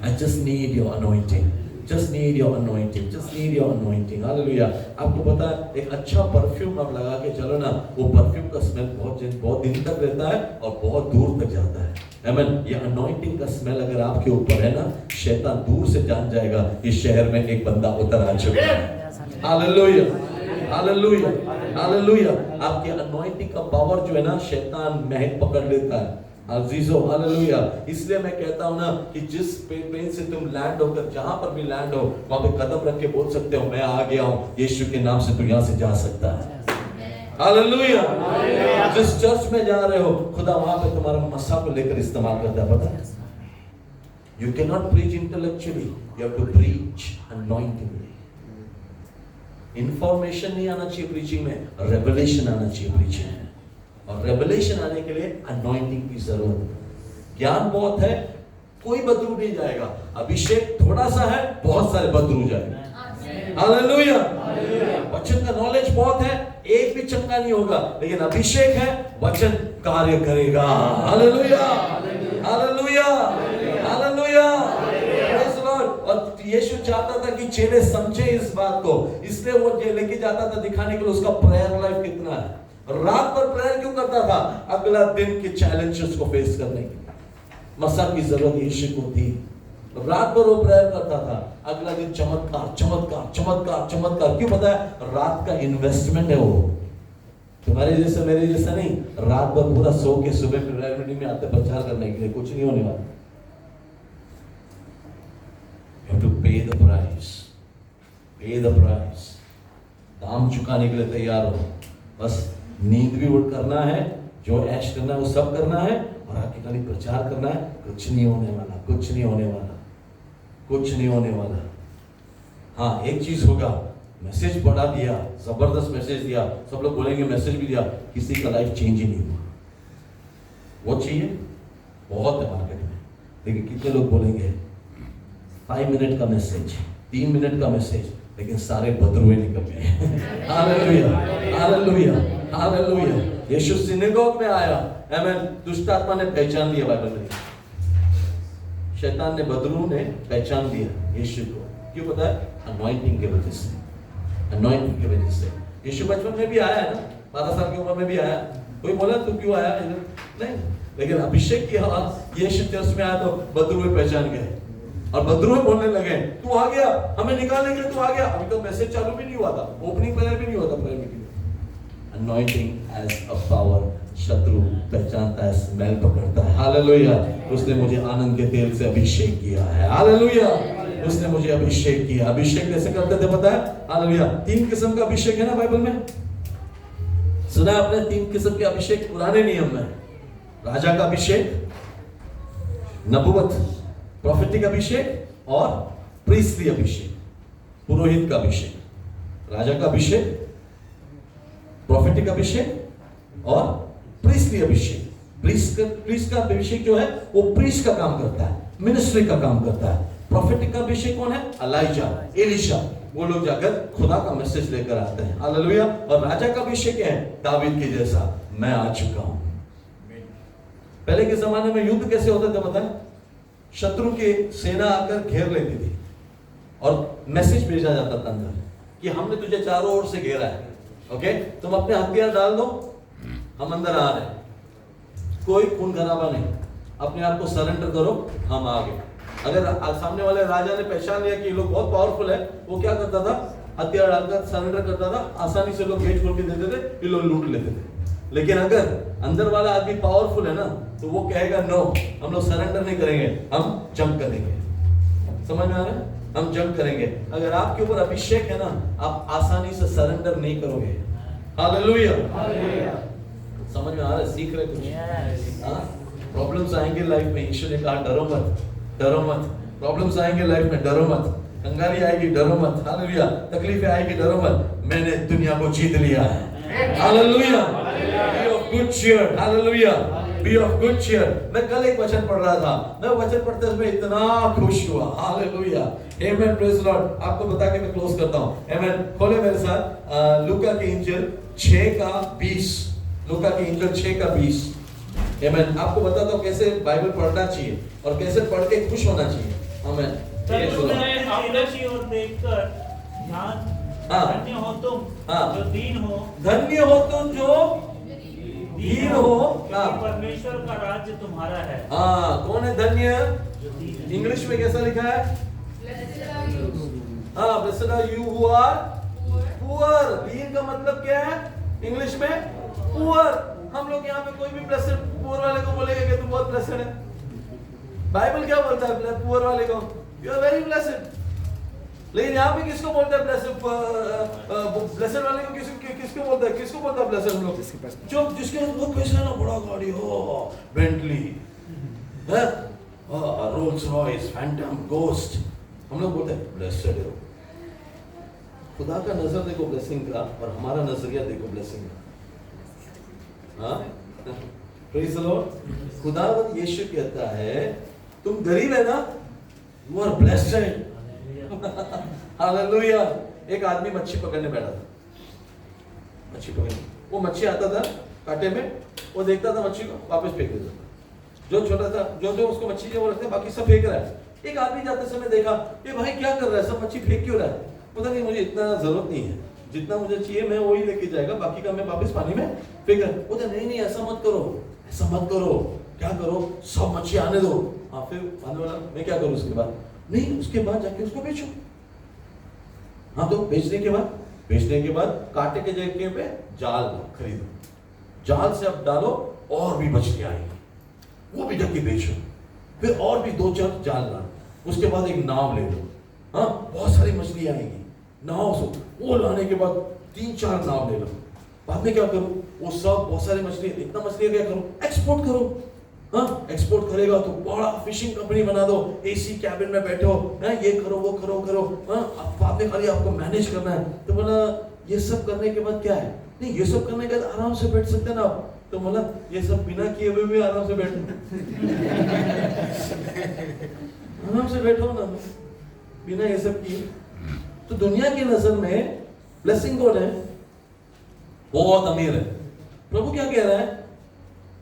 I just need your anointing, just need your anointing, just need your anointing। Hallelujah. आपको पता है एक अच्छा परफ्यूम आप लगा के चलो ना, वो परफ्यूम का स्मेल बहुत दिन तक रहता है और बहुत दूर तक जाता है। आमीन। ये अनॉइंटिंग का स्मेल अगर आपके ऊपर है ना, शैतान दूर से जान जाएगा इस शहर में एक बंदा उतर आ चुका है। Hallelujah, hallelujah, hallelujah. आपके अनॉइंटिंग का पावर जो है ना, शैतान महक पकड़ लेता है। अजीजो, हालेलुया। इसलिए मैं कहता हूं ना कि जिस प्लेन से तुम लैंड होकर जहां पर भी लैंड हो वहां पे कदम रख के बोल सकते हो मैं आ गया हूं, यीशु के नाम से तू यहां से जा सकता है। हालेलुया। जिस चर्च में जा रहे हो खुदा वहां पे तुम्हारा मसा को लेकर इस्तेमाल करता है। पता है, you can not preach intellectually, you have to preach anointingly. Information नहीं आना चाहिए प्रीचिंग में, रेवलेशन आना चाहिए प्रीचिंग में। और रेवलेशन आने के लिए अनॉइंटिंग की जरूरत है। ज्ञान बहुत है, कोई बदलू नहीं जाएगा। अभिषेक थोड़ा सा है, बहुत सारे बदलू जाएंगे। हालेलुया। वचन का नॉलेज बहुत है, एक भी चंगा नहीं होगा, लेकिन अभिषेक है, वचन कार्य करेगा। Hallelujah, hallelujah, hallelujah. Praise Lord. और यीशु चाहता था कि चेले समझे इस बात को, इसलिए वो लेके जाता था दिखाने के लिए उसका प्रेयर लाइफ कितना है। रात भर प्रेयर क्यों करता था? अगला दिन के चैलेंजेस को फेस करने के लिए। मसा की जरूरत यीशु को थी, रात भर वो प्रेयर करता था। अगला दिन चमत्कार, चमत्कार, चमत्कार, चमत्कार। क्यों? पता है, रात का इन्वेस्टमेंट है वो। तुम्हारे जैसे मेरे जैसा नहीं, रात भर पूरा सो के सुबह प्रेयर मीटिंग में आते प्रचार करने के लिए, कुछ नहीं होने वाला। You have to pay the price, pay the price। दाम चुकाने के लिए तैयार हो। बस नींद भी उठ करना है, जो ऐश करना है वो सब करना है, और आके खाली प्रचार करना है। कुछ नहीं होने वाला, कुछ नहीं होने वाला, कुछ नहीं होने वाला। हाँ, एक चीज होगा, मैसेज बढ़ा दिया, जबरदस्त मैसेज दिया, सब लोग बोलेंगे मैसेज भी दिया, किसी का लाइफ चेंज ही नहीं हुआ। वो चाहिए बहुत है मार्केट में, लेकिन कितने लोग बोलेंगे 5 मिनट का मैसेज, 3 मिनट का मैसेज, लेकिन सारे बदरुए निकल गए। Hallelujah, hallelujah, hallelujah. यीशु सिनेगोग में आया, आमीन। दुष्ट आत्मा ने पहचान लिया, बाइबल में शैतान ने, बदरू ने पहचान लिया यीशु को। क्यों? पता है, अनॉइंटिंग की वजह से, अनॉइंटिंग की वजह से। यीशु बचपन में भी आया ना, 12 साल की उम्र में भी आया। कोई बोला तू क्यों आया इधर? नहीं, लेकिन अभिषेक की यीशु चर्च में आया तो बदरू पहचान गए और बदरू बोलने लगे तू आ गया, हमें निकालने के लिए तू आ गया। अभी तो मैसेज चालू भी नहीं हुआ था, ओपनिंग प्रेयर भी नहीं हुआ था prayer meeting. Anointing as a power, शत्रु पहचानता है, स्मेल पकड़ता है। हालेलुया। उसने मुझे आनंद के तेल से अभिषेक किया है। हालेलुया। उसने मुझे अभिषेक किया। अभिषेक कैसे करते थे पता है? हालेलुया। 3 किस्म का अभिषेक है ना बाइबल में, सुना आपने? 3 किस्म के अभिषेक पुराने नियम में। राजा का अभिषेक, नबुवत प्रोफेटिक अभिषेक और प्रीस्टली अभिषेक, पुरोहित का अभिषेक। राजा का अभिषेक, प्रोफेटिक अभिषेक और प्रीस्टली अभिषेक। प्रीस्ट का अभिषेक जो है वो प्रीस्ट का काम करता है, मिनिस्ट्री का काम करता है। प्रोफेटिक का अभिषेक कौन है? Elijah, Elisha. वो लोग जाकर खुदा का मैसेज लेकर आते हैं। हालेलुया। और राजा का अभिषेक है दावीद के जैसा, मैं आ चुका हूं। पहले के जमाने में युद्ध कैसे होते थे पता है? शत्रु की सेना आकर घेर लेती थी और मैसेज भेजा जाता था अंदर कि हमने तुझे चारों ओर से घेरा है, ओके, तुम अपने हथियार डाल दो, हम अंदर आ रहे हैं। कोई खून खराबा नहीं, अपने आप को सरेंडर करो, हम आ गए। अगर सामने वाले राजा ने पहचान लिया कि ये लोग बहुत पावरफुल है, वो क्या करता था? हथियार डालकर सरेंडर करता था। आसानी से लोग गेट खोल के देते थे, ये लोग लूट लेते थे। लेकिन अगर अंदर वाला आदमी पावरफुल है ना, तो वो कहेगा नो, हम लोग सरेंडर नहीं करेंगे, हम जंग करेंगे। समझ में आ रहा है? हम जंग करेंगे। अगर आपके ऊपर अभिषेक है ना, आप आसानी से सरेंडर नहीं करोगे। हालेलुया। समझ में आ रहा है? सीख रहे कुछ? प्रॉब्लम्स आएंगे लाइफ में, यीशु ने कहा डरो मत, डरो मत। प्रॉब्लम्स आएंगे लाइफ में, डरो मत। कंगाली आएगी, डरो मत। हालेलुया। तकलीफें आएगी, डरो मत। मैंने दुनिया को जीत लिया है। Hallelujah. Be of good cheer. Hallelujah. Be of good cheer. मैं कल एक वचन पढ़ रहा था, मैं वचन पढ़ते समय इतना खुश हुआ। हालेलुया, आमेन, प्रेज लॉर्ड। आपको बता के मैं क्लोज करता हूँ। आमेन, खोले मेरे साथ लूका की इंजिल 6:20। लूका की इंजिल 6:20। आमेन। आपको बताता हूँ कैसे बाइबल पढ़ना चाहिए और कैसे पढ़ के खुश होना चाहिए। आमेन। की ओर देखकर ध्यान, धन्य हो तुम जो दीन हो, धन्य हो तुम जो दीन हो, परमेश्वर का राज्य तुम्हारा है। कौन है धन्य? इंग्लिश में कैसा लिखा है? Blessed are you who are poor. दीन का मतलब क्या है इंग्लिश में? पुअर। हम लोग यहाँ पे कोई भी ब्लेस्ड पुअर वाले को बोलेगा कि तू बहुत ब्लेस्ड है। बाइबल क्या बोलता है पुअर वाले को? You are very blessed. लेकिन यहाँ पे किसको बोलता है ब्लेस्ड? ब्लेस्ड वाले को किसको बोलता है? किसको बोलता है ब्लेस्ड? हम लोग जो जिसके बहुत पैसा है ना, बड़ा गाड़ी हो, बेंटली है, रोल्स रॉयस, फैंटम, गोस्ट, हम लोग बोलते हैं ब्लेस्ड हो। खुदा का नजर देखो ब्लेसिंग का और हमारा नजरिया देखो ब्लेसिंग का। हाँ, प्रेज द लॉर्ड। खुदावंद यीशु कहता है तुम गरीब है ना, यू आर ब्लेस्ड है। हालेलुया। एक आदमी मच्छी पकड़ने बैठा था, मच्छी पकड़ने। वो मच्छी आता था कांटे में, वो देखता था मच्छी को, वापस फेंक देता था। जो छोटा था, जो उसको मच्छी जो रखते बाकी सब फेंक रहा है। एक आदमी जाते समय देखा, ये भाई क्या कर रहा है, सब मच्छी फेंक क्यों रहा है? पता नहीं, मुझे इतना जरूरत नहीं है, जितना मुझे चाहिए मैं वही लेके जाएगा, बाकी का मैं वापस पानी में फेंक रहा। बोलते नहीं ऐसा मत करो, ऐसा मत करो। क्या करो? सब मच्छी आने दो। हाँ, फिर आने वाला मैं क्या करूँ उसके बाद? नहीं, उसके बाद जाके उसको बेचो। हाँ, तो बेचने के बाद कांटे के जगह पे जाल खरीदो, जाल से अब डालो और भी मछलियां आएंगी, वो भी ढक के बेचो। फिर और भी 2-4 जाल लाओ, उसके बाद एक नाव ले लो। हाँ, बहुत सारी मछलियां आएंगी नाव से। वो लाने के बाद 3-4 नाव ले लो। बाद में क्या करो? वो सब बहुत सारी मछलियां, इतना मछलियां क्या करो? एक्सपोर्ट करो। हाँ, एक्सपोर्ट करेगा तो बड़ा फिशिंग कंपनी बना दो, एसी कैबिन में बैठो, ये करो वो करो। हाँ, बाद में खाली आपको मैनेज करना है। तो बोला ये सब करने के बाद क्या है? नहीं, ये सब करने के बाद आराम से बैठ सकते ना आप। तो बोला ये सब बिना किए हुए भी आराम से बैठो। आराम से बैठो ना, बिना ये सब किए। तो दुनिया की नजर में ब्लेसिंग कौन है? बहुत अमीर है। प्रभु क्या कह रहा है?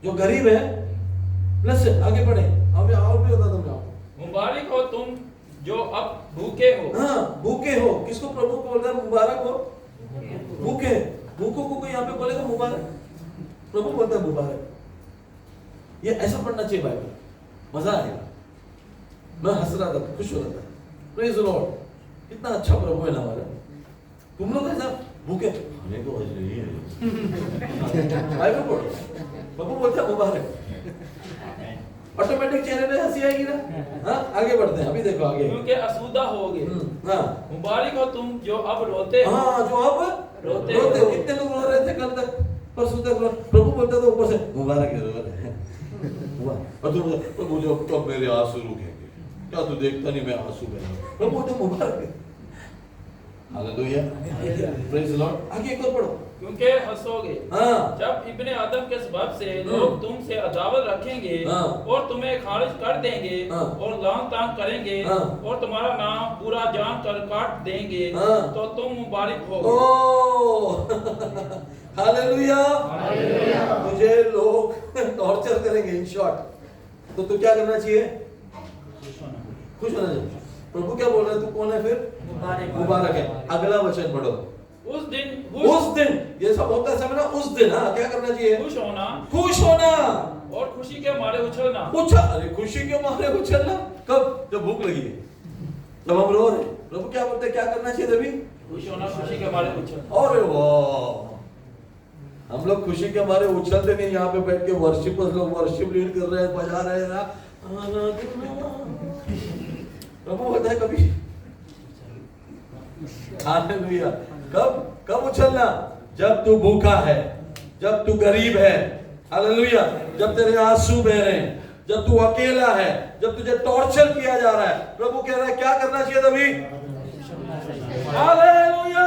जो गरीब है ब्लेस्ड। आगे बढ़े, अभी और भी बता दूंगा। मुबारक हो तुम जो अब भूखे हो। हाँ, भूखे हो। किसको प्रभु बोल रहा है मुबारक हो? भूखे। भूखों को कोई यहाँ पे बोलेगा मुबारक? प्रभु बोलता है मुबारक। ये ऐसा पढ़ना चाहिए बाइबल, मजा आएगा। मैं हंस रहा था, खुश हो रहा था। Praise the Lord. कितना अच्छा प्रभु है ना हमारा। तुम लोग ऐसा भूखे खाने को बाइबल पढ़ो, प्रभु बोलता है मुबारक। ऑटोमेटिक चेहरे पे हंसी आएगी ना। हाँ, आगे बढ़ते हैं। अभी देखो आगे, क्योंकि असुदा होगे। हाँ, मुबारक हो तुम जो अब रोते हो। हाँ, जो अब रोते हो। कितने लोग रो रहे थे कल तक, परसों तक? प्रभु बोलता था ऊपर से मुबारक है। और तुम प्रभु जो अब मेरे आंसू रुकेंगे, क्या तू देखता नहीं मैं आंसू बह? प्रभु बोलते मुबारक है। Hallelujah, praise the Lord. आगे एक और पढ़ो। क्योंकि हंसोगे हाँ, जब इब्ने आदम के सबब से लोग तुमसे अदावत रखेंगे और तुम्हें खारिज कर देंगे और लांग तांग करेंगे और तुम्हारा नाम बुरा जान कर काट देंगे, तो तुम मुबारक हो। हालेलुया। मुझे लोग टॉर्चर करेंगे, इन शॉर्ट, तो तू क्या करना चाहिए? खुश होना चाहिए। प्रभु क्या बोल रहा है? तू कौन है फिर? मुबारक है। अगला वचन पढ़ो। उस दिन ये सब होता है समय ना, उस दिन हाँ क्या करना चाहिए? खुश होना और खुशी के मारे उछलना। अरे खुशी के मारे उछलना कब? जब भूख लगी है, जब हम रो रहे। प्रभु क्या बोलते हैं? क्या करना चाहिए तभी? खुश होना, खुशी के मारे उछलना। अरे वाह, हम लोग खुशी के मारे उछलते नहीं। यहाँ पे बैठ के वर्शिपर्स लोग वर्शिप लीड कर रहे हैं, बजा रहे हैं ना। प्रभु बोलता है कभी हालेलुया। कब उछलना? जब तू भूखा है, जब तू गरीब है। हालेलुया। जब तेरे आंसू बह रहे हैं, जब तू अकेला है, जब तुझे टॉर्चर किया जा रहा है। प्रभु कह रहा है क्या करना चाहिए तभी? हालेलुया।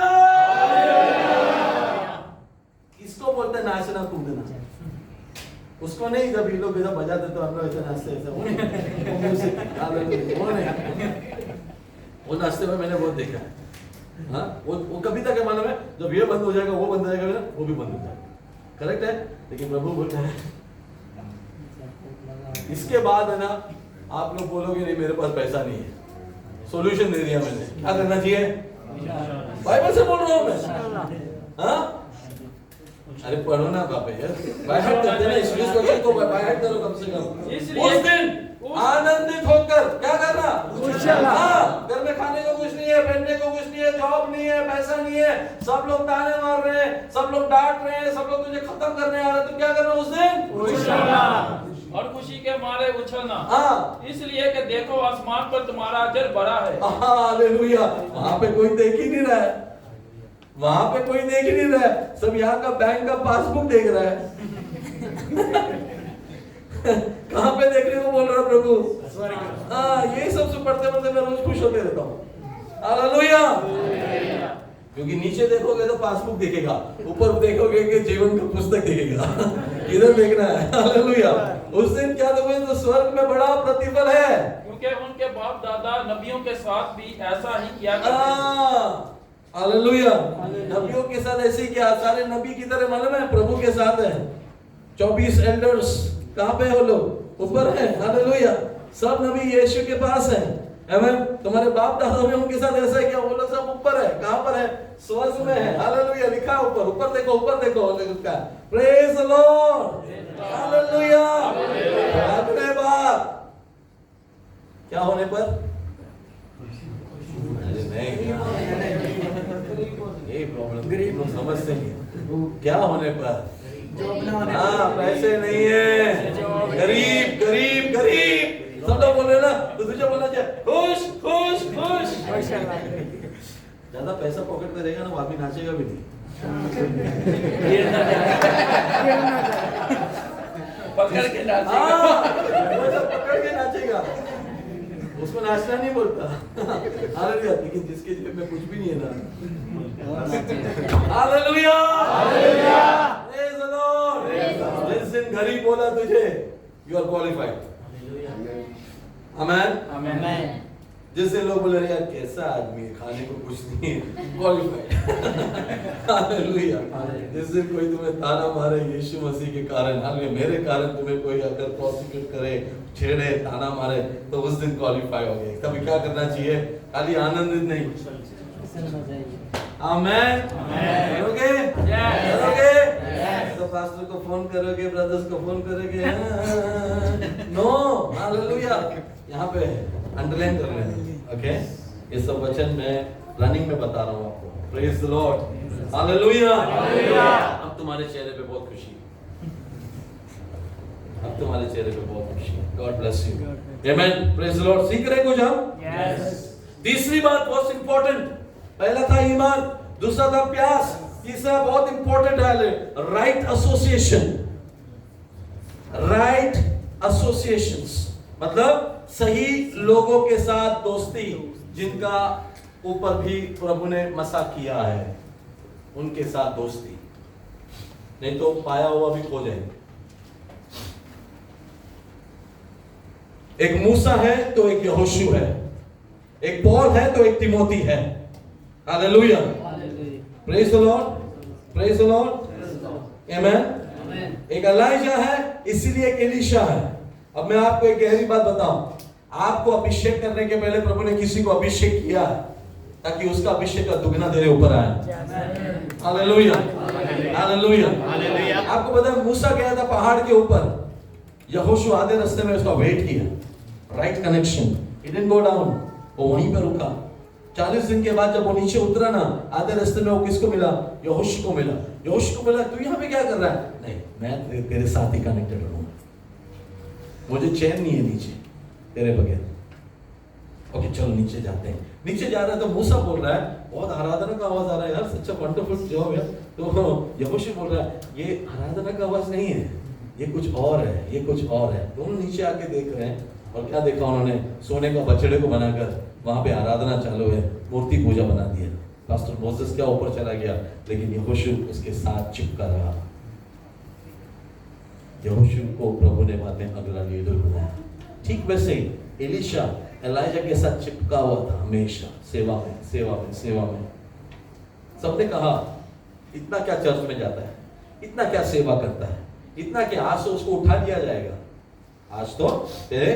किसको बोलते हैं नाचना कूदना? उसको नहीं, जब ये लोग इधर बजाते तो हम लोग ऐसे नाचते ऐसे वो नहीं, वो नाचते हुए मैंने बहुत देखा है। हाँ, वो कभी तक मालूम है, जब ये बंद हो जाएगा वो बंद हो जाएगा ना, वो भी बंद हो जाएगा, करेक्ट है। लेकिन प्रभु बोलता है इसके बाद है ना, आप लोग बोलोगे नहीं मेरे पास पैसा नहीं है, सॉल्यूशन दे दिया मैंने, क्या करना चाहिए? बाइबल से बोल रहा हूँ मैं। हाँ, अरे पढ़ो ना बापे यार, बाइबल करते ना, इसलिए क्वेश्चन को बाइबल करो कम से कम। उस दिन आनंदित होकर क्या करना? हाँ, घर में खाने को कुछ नहीं है, पहनने को कुछ नहीं है, जॉब नहीं है, पैसा नहीं है, सब लोग ताने मार रहे हैं, सब लोग डांट रहे हैं, सब लोग तुझे खत्म करने आ रहे हैं, तो क्या करना उस दिन? और खुशी के मारे उछलना। हाँ, इसलिए कि देखो आसमान पर तुम्हारा अजर बड़ा है। हालेलुया। वहां पे कोई देख ही नहीं रहा है, वहां पे कोई देख ही नहीं रहा है, सब यहाँ का बैंक का पासबुक देख रहा है। कहाँ पे देखने को बोल रहा प्रभु? हाँ, यही सब पढ़ते पढ़ते मैं रोज खुश होते रहता हूँ। हालेलुया। क्योंकि नीचे देखोगे तो पासबुक दिखेगा, ऊपर देखोगे कि जीवन का पुस्तक दिखेगा। इधर देखना है। हालेलुया। उस दिन क्या तो स्वर्ग में बड़ा प्रतिफल है, क्योंकि उनके बाप दादा नबियों के साथ भी ऐसा ही किया करते थे। हालेलुया। नबियों के साथ ऐसे ही किया, सारे नबी की तरह मालूम है प्रभु के साथ है। 24 एल्डर्स कहाँ पे हो लोग? ऊपर है। हालेलुया। सब नबी यीशु के पास है। आमीन। तुम्हारे बाप दादा ने उनके साथ ऐसा किया, वो लोग सब ऊपर है। कहाँ पर है? स्वर्ग में है। हालेलुया। लिखा है ऊपर, ऊपर देखो, ऊपर देखो उसका। Praise the Lord. हालेलुया। अगले बार क्या होने पर? अरे नहीं, ये प्रॉब्लम गरीब लोग समझते नहीं। क्या होने पर? हाँ, पैसे नहीं है, गरीब गरीब गरीब। सब लोग बोल रहे ना, तो तुझे बोलना चाहिए खुश खुश खुश। ज्यादा पैसा पॉकेट में रहेगा ना, वो आदमी नाचेगा भी नहीं। पकड़ के नाचेगा। वो सब पकड़ के नाचेगा, उसको नाचना नहीं बोलता। हालेलुया। लेकिन जिसके जेब में कुछ भी नहीं है ना, हालेलुया प्रेज द लॉर्ड। जिस दिन गरीब बोला तुझे, यू आर क्वालिफाइड। आमेन आमेन। जिस दिन लोग बोले यार कैसा आदमी है, खाने को कुछ नहीं है, क्वालिफाइड। हालेलुया। जिस दिन कोई तुम्हें ताना मारे यीशु मसीह के कारण, हालेलुया, मेरे कारण तुम्हें कोई अगर प्रोसिक्यूट करे, छेड़े, ताना मारे, तो उस दिन क्वालिफाई हो गए। तभी क्या करना चाहिए? खाली आनंदित नहीं, आमेन करोगे? करोगे? तो पास्टर को फोन करोगे, ब्रदर्स को फोन करोगे? नो। हालेलुया। यहाँ पे अंडरलाइन कर लेना, ओके? ये सब वचन मैं रनिंग में बता रहा हूँ आपको। Praise the Lord. हालेलुया। अब तुम्हारे चेहरे पे बहुत खुशी है, अब तुम्हारे चेहरे पे बहुत खुशी है। God bless you. Amen. Praise the Lord. सीख रहे कुछ हम? यस। तीसरी बात बहुत इंपॉर्टेंट, पहला था ईमान, दूसरा था प्यास, तीसरा बहुत इंपॉर्टेंट है राइट एसोसिएशन। राइट एसोसिएशंस मतलब सही लोगों के साथ दोस्ती, जिनका ऊपर भी प्रभु ने मसा किया है, उनके साथ दोस्ती, नहीं तो पाया हुआ भी खो जाएंगे। एक मूसा है तो एक यहोशू है, एक पौल है तो एक तिमोथी है। Hallelujah. Praise the Lord. Praise the Lord. Amen. एक एलाइजा है, इसीलिए एक एलीशा है। अब मैं आपको एक गहरी बात बताऊं, आपको अभिषेक करने के पहले प्रभु ने किसी को अभिषेक किया ताकि उसका अभिषेक का दुगना तेरे ऊपर आए। हालेलुया। हालेलुया। आपको पता है मूसा गया था पहाड़ के ऊपर, यहोशू आधे रास्ते में उसका वेट किया। Right connection, he didn't go down, वो वहीं पर रुका। 40 दिन के बाद जब वो नीचे उतरा ना, आधे रास्ते में वो किसको मिला? यहोशू को मिला। यहोशू को मिला, तू यहाँ पे क्या कर रहा है? नहीं, मैं तेरे साथ ही कनेक्टेड रहूंगा, मुझे चैन नहीं है नीचे तेरे बगैर। ओके चलो नीचे जाते हैं। नीचे जा रहा है तो मूसा बोल रहा है, बहुत आराधना का आवाज आ रहा है यार, सच्चा वंडरफुल जॉब है। तो यहोशू बोल रहा है ये आराधना का आवाज नहीं है, ये कुछ और है, ये कुछ और है। दोनों नीचे आके देख रहे हैं, और क्या देखा उन्होंने? सोने का बछड़े को बनाकर वहां पे आराधना चालू है, मूर्ति पूजा बना दिया। पास्टर मोसेस क्या ऊपर चला गया, लेकिन यहोशू उसके साथ चिपका रहा। यहोशू को प्रभु ने बातें अगला लीडर बनाया। ठीक वैसे ही एलीशा एलाइजा के साथ चिपका हुआ था हमेशा, सेवा में सेवा में सेवा में। सबने कहा इतना क्या चर्च में जाता है, इतना क्या सेवा करता है, इतना क्या, आज तो उसको उठा दिया जाएगा, आज तो तेरे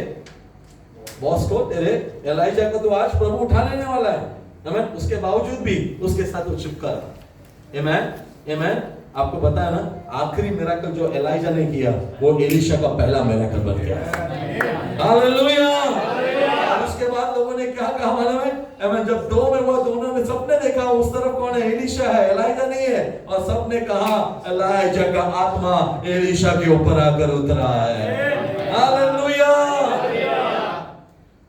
बॉस को, तेरे एलाइजा को तो आज प्रभु उठा लेने वाला है। आमीन। उसके बावजूद भी उसके साथ वो चिपका रहा। आमीन आमीन। आपको पता है ना, आखिरी मिरेकल जो एलाइजा ने किया वो एलीशा का पहला मिरेकल बन गया। हालेलुया। उसके बाद लोगों ने क्या कहा मालूम है? आमीन। जब दो में हुआ तो उन्होंने सबने देखा उस तरफ कौन है, एलीशा है, एलाइजा नहीं है, और सबने कहा एलाइजा का आत्मा एलीशा के ऊपर आकर उतरा है। हालेलुया।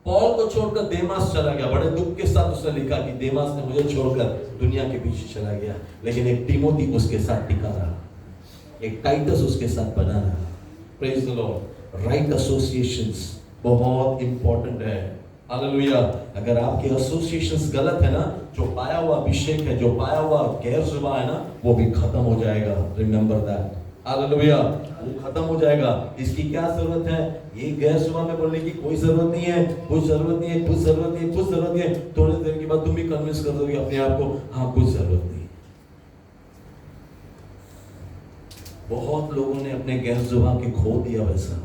पौल को छोड़कर देमास चला गया। बड़े दुख के साथ उसने लिखा कि देमास ने मुझे छोड़कर दुनिया के पीछे चला गया, लेकिन एक तीमोथी उसके साथ टिका रहा, एक टाइटस उसके साथ बना रहा। Praise the Lord. Right associations बहुत इंपॉर्टेंट है। हालेलुया। अगर आपके एसोसिएशंस गलत है ना, जो पाया हुआ अभिषेक है, जो पाया हुआ गैर जुबान है ना, वो भी खत्म हो जाएगा। Remember that. हालेलुया। वो खत्म हो जाएगा। इसकी क्या जरूरत है? ये गैर जुबान में बोलने की कोई जरूरत नहीं है, कुछ जरूरत नहीं है, कुछ जरूरत नहीं है, कुछ जरूरत नहीं है। थोड़ी देर के बाद तुम भी कन्विंस कर दोगे अपने आप को, हाँ कुछ जरूरत नहीं। बहुत लोगों ने अपने गैर जुबान के खो दिया वैसा।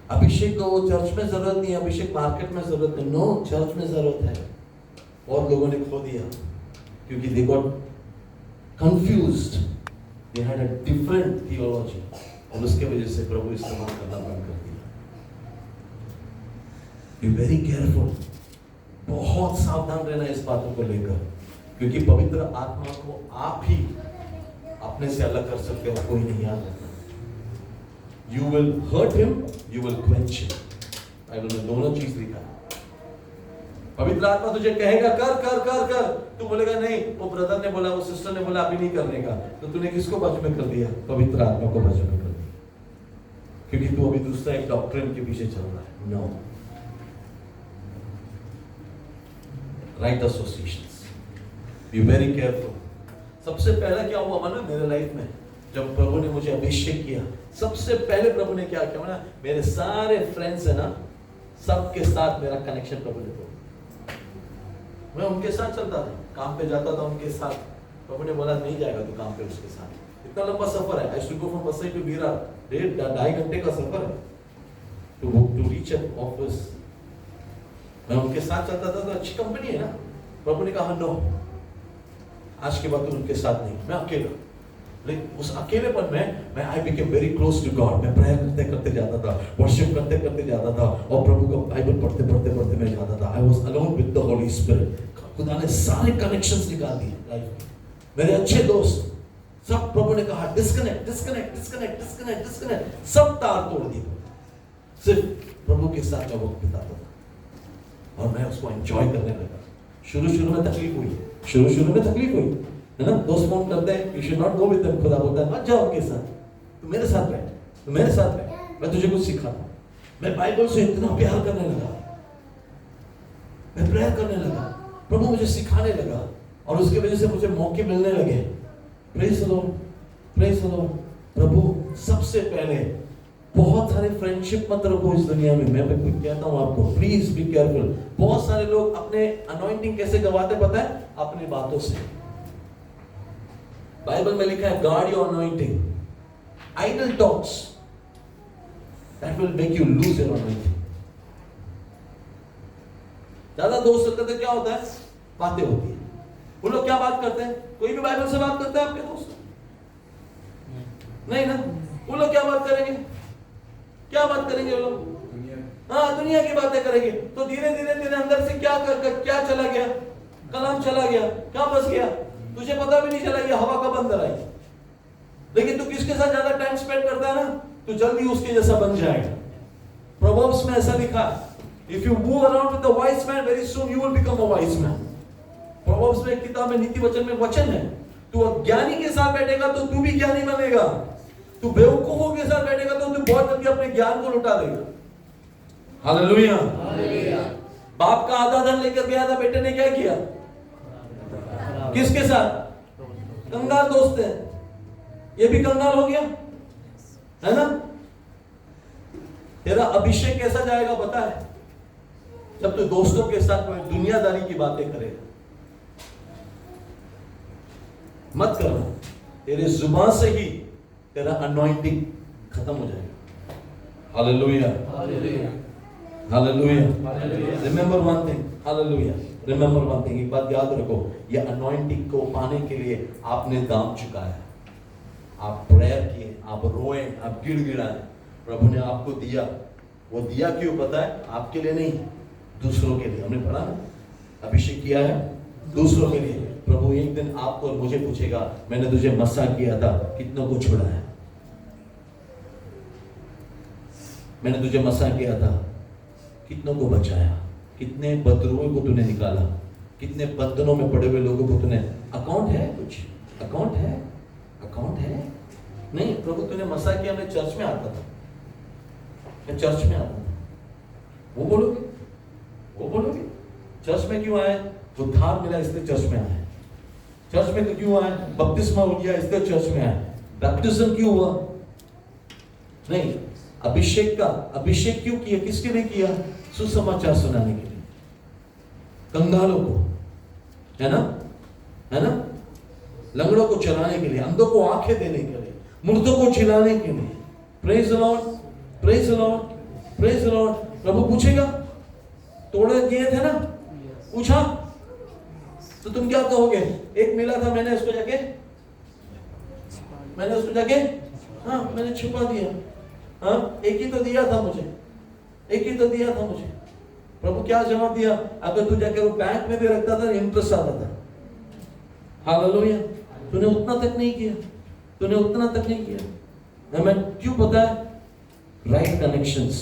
अभिषेक को चर्च में जरूरत नहीं है, अभिषेक मार्केट में जरूरत है। नो, चर्च में जरूरत है। बहुत लोगों ने खो दिया क्योंकि they got confused, they had a different theology, और उसके वजह से प्रभु इस्तेमाल करना बंद कर दिया। Be very careful, बहुत सावधान रहना इस बातों को लेकर, क्योंकि पवित्र आत्मा को आप ही अपने से अलग कर सकते हो, कोई नहीं याद रखना। You will hurt him, you will quench him। Bible में दोनों चीज लिखा है। पवित्र आत्मा तुझे कहेगा कर कर कर कर, तू बोलेगा नहीं, वो ब्रदर ने बोला, वो सिस्टर ने बोला अभी नहीं करने का, तो तूने किसको बाजू में कर दिया? पवित्र आत्मा को बाजू में कर दिया, क्योंकि तू अभी दूसरा एक डॉक्ट्रिन के पीछे चल रहा है। No. Right associations, be very careful. सबसे पहला क्या हुआ मानो मेरे लाइफ में, जब प्रभु ने मुझे अभिषेक किया, सबसे पहले प्रभु ने क्या किया ना, मेरे सारे फ्रेंड्स है ना, सबके साथ मेरा कनेक्शन प्रभु ने तोड़ा। मैं उनके साथ चलता था, काम पे जाता था उनके साथ। प्रभु ने बोला नहीं जाएगा तू काम पे उसके साथ, इतना लंबा सफर है। I should go from Basai to Bira, 2.5 घंटे का सफर है टू रीच एट ऑफिस। मैं उनके साथ चलता था, तो अच्छी कंपनी है ना। प्रभु ने कहा नो, आज के बाद तुम उनके साथ नहीं, मैं अकेला। लेकिन उस अकेलेपन में मैं I became very close to God. मैं प्रेयर करते करते जाता था, वर्शिप करते करते जाता था, और प्रभु का बाइबल पढ़ते पढ़ते पढ़ते मैं जाता था। I was alone with the Holi spirit. खुदा ने सारे कनेक्शंस निकाल दिए लाइफ में। मेरे अच्छे दोस्त सब, प्रभु ने कहा disconnect disconnect disconnect disconnect disconnect, सब तार तोड़ दिए। सिर्फ प्रभु के साथ मैं वक्त बिताता था, और मैं उसको एंजॉय करने लगा। शुरू में तकलीफ हुई, शुरू में तकलीफ हुई है ना। दोस्त फोन करते हैं, you should not go with them. खुदा बोलता है मत जाओ उनके साथ, तू मेरे साथ बैठ, तू मेरे साथ बैठ, मैं तुझे कुछ सिखाता। मैं बाइबल से इतना प्यार करने लगा, मैं प्रेयर करने लगा, प्रभु मुझे सिखाने लगा, और उसके वजह से मुझे मौके मिलने लगे। Praise the Lord, praise the Lord. प्रभु सबसे पहले बहुत सारे फ्रेंडशिप मत रखो इस दुनिया में। मैं कहता हूँ आपको, प्लीज बी केयरफुल। बहुत सारे लोग अपने अनॉइंटिंग कैसे गवाते पता है? अपनी बातों से। बाइबल में लिखा है guard your anointing, idle talks that will make you lose your anointing. ज्यादा दोस्त होते तो क्या होता है? बातें होती है। वो लोग क्या बात करते हैं? कोई भी बाइबल से बात करता है आपके दोस्त? नहीं ना। वो लोग क्या बात करेंगे? क्या बात करेंगे वो लोग? हाँ, दुनिया की बातें करेंगे। तो धीरे धीरे तेरे अंदर से क्या चला गया? कलाम चला गया, क्या बस गया? तुझे पता भी नहीं चला कि हवा कब अंदर आई। लेकिन तू किसके साथ ज्यादा टाइम स्पेंड करता है ना, तू जल्दी उसके जैसा बन जाएगा। प्रोवर्ब्स में ऐसा लिखा है, if you move around with the wise man, very soon you will become a wise man. Proverbs में एक किताब में नीति वचन में वचन है, तू अज्ञानी के साथ बैठेगा तो तू भी ज्ञानी बनेगा, तू बेवकूफों के साथ बैठेगा तो तू बहुत जल्दी अपने ज्ञान को लुटा देगा। हालेलुया। बाप का आधा धन लेकर गया था, बेटे ने क्या किया? किसके साथ? कंगाल दोस्त है, ये भी कंगाल हो गया, है ना? तेरा अभिषेक कैसा जाएगा पता है? जब तू दोस्तों के साथ कोई दुनियादारी की बातें करे, मत करना। तेरे जुबान से ही तेरा अनॉइंटिंग खत्म हो जाएगा। Hallelujah, hallelujah. Remember one thing, hallelujah, remember one thing. एक बात याद रखो, ये अनॉइंटिंग को पाने के लिए आपने दाम चुकाया। आप प्रेयर किए, आप रोए, आप गिड़गिड़ाए, प्रभु ने आपको दिया। वो दिया क्यों पता है? आपके लिए नहीं, दूसरों के लिए। हमने पढ़ा ना, अभिषेक किया है दूसरों के लिए। प्रभु एक दिन आपको और मुझे पूछेगा, मैंने तुझे मसा किया था, कितनों को छुड़ाया? मैंने तुझे मसा किया था, कितनों को बचाया? कितने बदरुओं को तूने निकाला? कितने बंधनों में पड़े हुए लोगों को तूने? अकाउंट है? कुछ अकाउंट है? अकाउंट है? नहीं। प्रभु तूने मसा किया, मैं चर्च में आता था, मैं चर्च में आता था। वो बोलोगे, वो बोलोगे चर्च में क्यों आए? उद्धार मिला इसलिए चर्च में आए। चर्च में तो क्यों आए? बपतिस्मा हो गया इसलिए चर्च में आए। बैप्टिज्म क्यों हुआ? नहीं। अभिषेक का अभिषेक क्यों किया? किसके लिए किया? सुसमाचार सुनाने के लिए, कंगालों को, है ना, है ना, लंगड़ों को चलाने के लिए, अंधों को आंखें देने के लिए, मुर्दों को जिलाने के लिए। Praise the Lord, praise the Lord, praise the Lord. प्रभु पूछेगा, तोड़े किए थे ना, पूछा तो तुम क्या कहोगे? एक मिला था, मैंने उसको जाके हाँ मैंने छुपा दिया। हाँ, एक ही तो दिया था मुझे, एक ही तो दिया था मुझे। प्रभु क्या जवाब दिया? अगर तू जाकर वो बैंक में भी रखता था, इंटरेस्ट आता था। हालेलुया। तूने उतना तक नहीं किया, तूने उतना तक नहीं किया। हमें क्यों पता है? Right connections.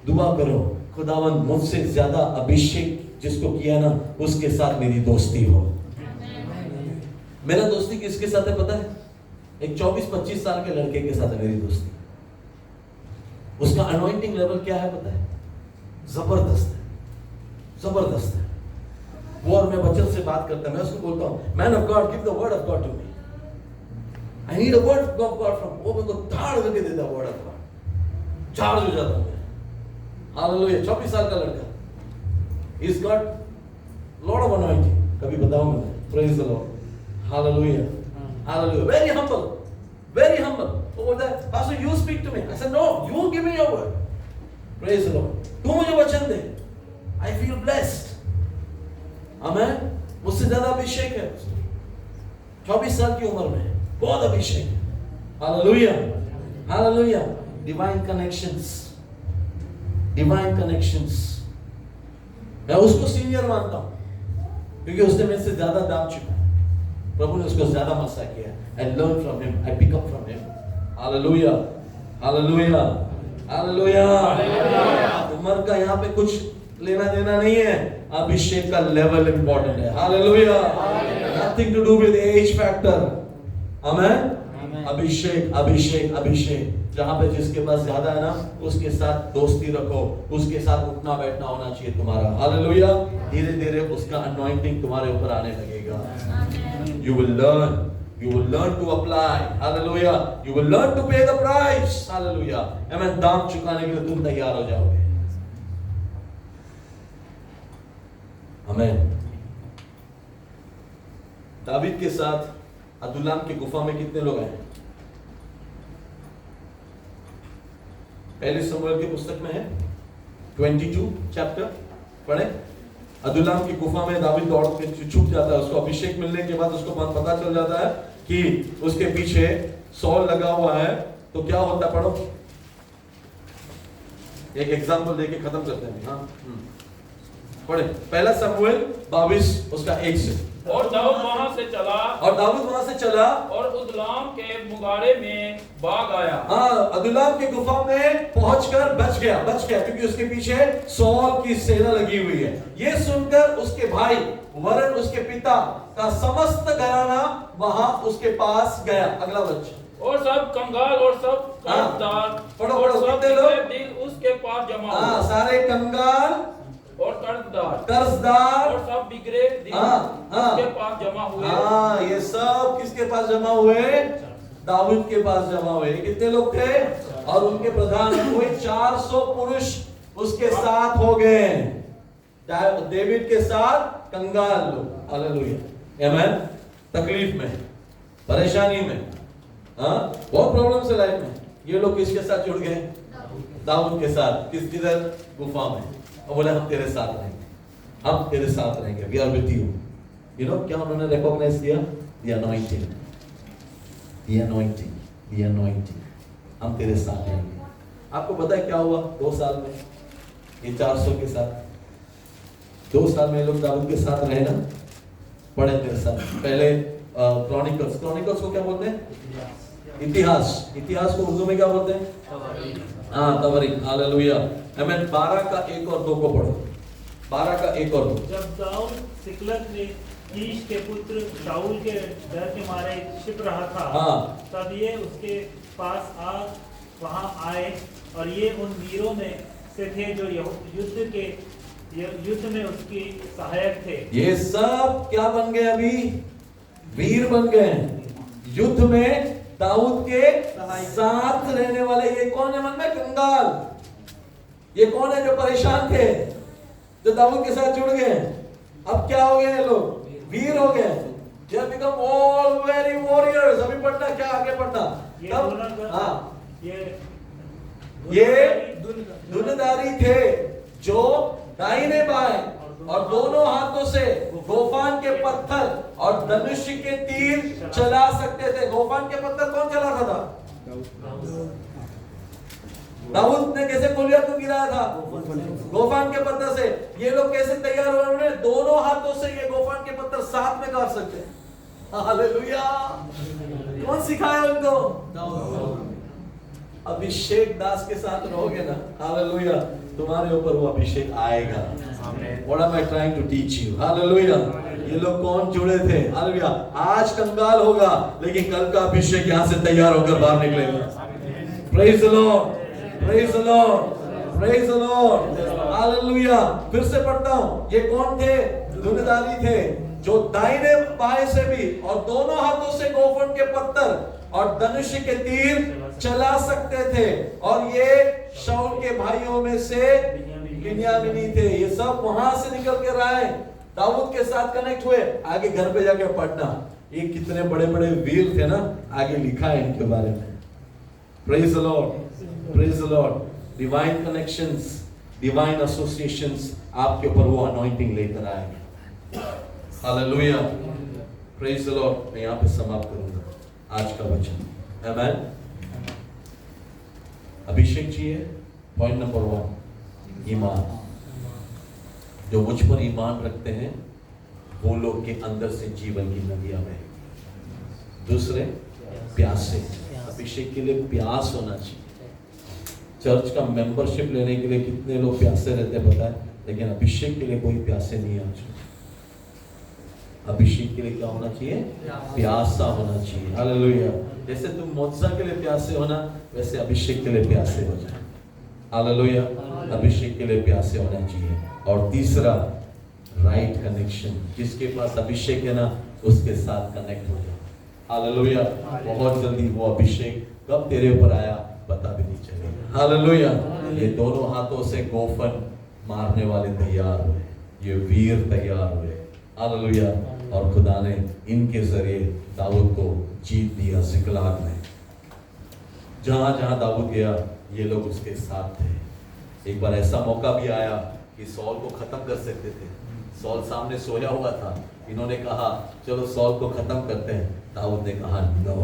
दुआ करो, खुदावन मुझसे ज्यादा अभिषेक जिसको किया ना, उसके साथ मेरी दोस्ती हो। मेरा दोस्ती किसके साथ है पता है? एक 24-25 साल के लड़के के साथ है मेरी दोस्ती। उसका अनॉइंटिंग लेवल क्या है पता है? जबरदस्त है, जबरदस्त है। वो और मैं वचन से बात करता है, मैं उसको बोलता हूँ, man of God, give the word of God to me, I need a word of God from. वो मेरे को धाड़ करके देता वर्ड ऑफ गॉड, चार्ज हो जाता हूँ। हालेलुया। 24 साल का लड़का, he's got lot of anointing. कभी बताऊंगा मैं। Praise the Lord. Hallelujah. Hallelujah. Very humble, very humble. वो बोलता है, Pastor, you speak to me. I said, no, you give me your word. Praise the Lord. तू मुझे वचन दे। I feel blessed. Amen. मुझसे ज्यादा अभिषेक है। 24 साल की उम्र में बहुत अभिषेक है। Hallelujah. Hallelujah. Divine connections. Divine connections. मैं उसको सीनियर मानता हूं क्योंकि उसने मेरे से ज्यादा दाम चुका है। प्रभु ने उसको ज्यादा मसा किया। I learn from him, I pick up from him. Hallelujah, hallelujah, hallelujah. उम्र का यहाँ पे कुछ लेना देना नहीं है, अभिषेक का लेवल इंपॉर्टेंट है। Hallelujah. Nothing to do with age factor. Amen. अभिषेक, अभिषेक, अभिषेक। जहां पे जिसके पास ज्यादा है ना, उसके साथ दोस्ती रखो, उसके साथ उठना बैठना होना चाहिए तुम्हारा। हालेलुया। धीरे धीरे उसका अनॉइंटिंग तुम्हारे ऊपर आने लगेगा। You will learn to apply. Hallelujah. You will learn to pay the price. Hallelujah. Amen. दाम चुकाने के लिए तुम तैयार हो जाओगे। Amen. दावीद के साथ अदुल्लाम की गुफा में कितने लोग आए? पहले समूएल की पुस्तक में है 22 चैप्टर पढ़े। अदुल्लाम की गुफा में दावीद दौड़ के छुप जाता है। उसको अभिषेक मिलने के बाद उसको पता चल जाता है कि उसके पीछे सॉल लगा हुआ है। तो क्या होता है पढ़ो, एक एग्जांपल देके खत्म करते हैं। हाँ पढ़े, पहला समूएल 22 उसका 1 से। और दाऊद वहां से चला और उदुल्लाम के मुगारे में भाग आया। हाँ, अदुल्लाम की गुफा में पहुंचकर बच गया क्योंकि उसके पीछे सॉल की सेना लगी हुई है। ये सुनकर उसके भाई वरन उसके पिता का समस्त घराना वहां उसके पास गया। अगला वचन। और सब कंगाल और सब कर्जदार पढ़ो और सब कितने लोग? दिल उसके पास जमा हुए। हाँ, सारे कंगाल और कर्जदार और सब बिगड़े दिल उसके पास जमा हुए। हाँ, ये सब किसके पास जमा हुए? दाऊद के पास जमा हुए। कितने लोग थे? और उनके प्रधान कोई 400 पुरुष उसके साथ हो गए, डेविड के साथ कंगाल लोग। हालेलुया, आमेन। तकलीफ में, परेशानी में, बहुत प्रॉब्लम से लाइफ में, ये लोग किसके साथ जुड़ गए? दाऊद के साथ। किधर? गुफा में। और बोले हम तेरे साथ रहेंगे, हम तेरे साथ रहेंगे, we are with you. You know क्या उन्होंने रिकॉग्नाइज किया? The anointing, the anointing, the anointing, हम तेरे साथ रहेंगे। आपको पता है क्या हुआ 2 साल में ये 400 के साथ? 2 साल में लोग दाऊद के साथ रहे ना, पढ़े मेरे साथ। पहले क्रॉनिकल्स को क्या बोलते हैं? इतिहास को उर्दू में क्या बोलते हैं? तवारीख। हालेलुया, आमीन। 12 का 1 और 2 को पढ़ो। 12 का 1 और 2। जब दाऊद सिकलग में कीश के पुत्र शाऊल के डर के मारे छिप रहा था, तब ये उसके पास वहां आए, और ये उन वीरों में से थे जो युद्ध में उसकी सहायक थे। ये सब क्या बन गए? अभी वीर बन गए। युद्ध में दाऊद के साथ रहने वाले। ये कौन है? मन में कंगाल। ये कौन है जो परेशान थे, जो दाऊद के साथ जुड़ गए? अब क्या हो गए? लोग वीर हो गए। They have become all very warriors। अभी पढ़ना क्या? आगे पढ़ना। ये दुनदारी थे जो दाहिने बाएं और दोनों हाथों से गोफान के पत्थर और धनुष के तीर चला सकते थे। गोफान के पत्थर कौन चलाता था? दाऊद ने कैसे गोलियत को गिराया था? गोफान के पत्थर से। ये लोग कैसे तैयार हुए? उन्होंने दोनों हाथों से ये गोफान के पत्थर साथ में काट सकते हैं। हालेलुया, कौन सिखाया उनको? अभिषेक दास के साथ रहोगे ना, हालेलुया, तुम्हारे ऊपर वो अभिषेक आएगा। What am I trying to teach you? Hallelujah. ये लोग कौन जुड़े थे? हालेलुया। आज कंगाल होगा, लेकिन कल का अभिषेक यहाँ से तैयार होकर बाहर निकलेगा। Praise the Lord, praise the Lord, praise the Lord, hallelujah. फिर से पढ़ता हूँ। ये कौन थे? दुनदारी थे जो दाहिने बाएं से भी और दोनों हाथों से गोफन के पत्थर और धनुष के तीर चला सकते थे। और ये शाऊल के भाइयों में से बिन्यामीनी थे। ये सब वहां से निकल कर आए, दाऊद के साथ कनेक्ट हुए। आगे घर पे जाके पढ़ना, ये कितने बड़े बड़े वीर थे ना, आगे लिखा है इनके बारे में। Praise the Lord, praise the Lord. Divine connections, divine associations आपके ऊपर वो अनॉइंटिंग लेकर आएंगे। Hallelujah, praise the Lord. मैं यहाँ पे समाप्त करूंगा आज का वचन। आमेन। अभिषेक चाहिए। पॉइंट नंबर 1, ईमान। जो मुझ पर ईमान रखते हैं वो लोग के अंदर से जीवन की नदियां बहेंगी। दूसरे, प्यासे। अभिषेक के लिए प्यास होना चाहिए। चर्च का मेंबरशिप लेने के लिए कितने लोग प्यासे रहते हैं पता है, लेकिन अभिषेक के लिए कोई प्यासे नहीं आना चाहिए। अभिषेक के लिए क्या होना चाहिए? प्यासा होना चाहिए। हालेलुया। जैसे तुम मोजा के लिए प्यासे होना, वैसे अभिषेक के लिए प्यासे हो जाए। हालेलुया। अभिषेक के लिए प्यासे होना चाहिए। और तीसरा, राइट कनेक्शन। जिसके पास अभिषेक है ना, उसके साथ कनेक्ट हो जाओ। हालेलुया। बहुत जल्दी वो अभिषेक कब तेरे ऊपर आया पता भी नहीं चलेगा। हालेलुया। ये दोनों हाथों से गोफन मारने वाले तैयार हुए, ये वीर तैयार हुए। हालेलुया। और खुदा ने इनके जरिए दाऊद को जीत दिया सिकलाग में। जहां जहां दाऊद गया ये लोग उसके साथ थे। एक बार ऐसा मौका भी आया कि सौल को खत्म कर सकते थे। सौल सामने सोया हुआ था। इन्होंने कहा चलो सौल को खत्म करते हैं। दाऊद ने कहा नो।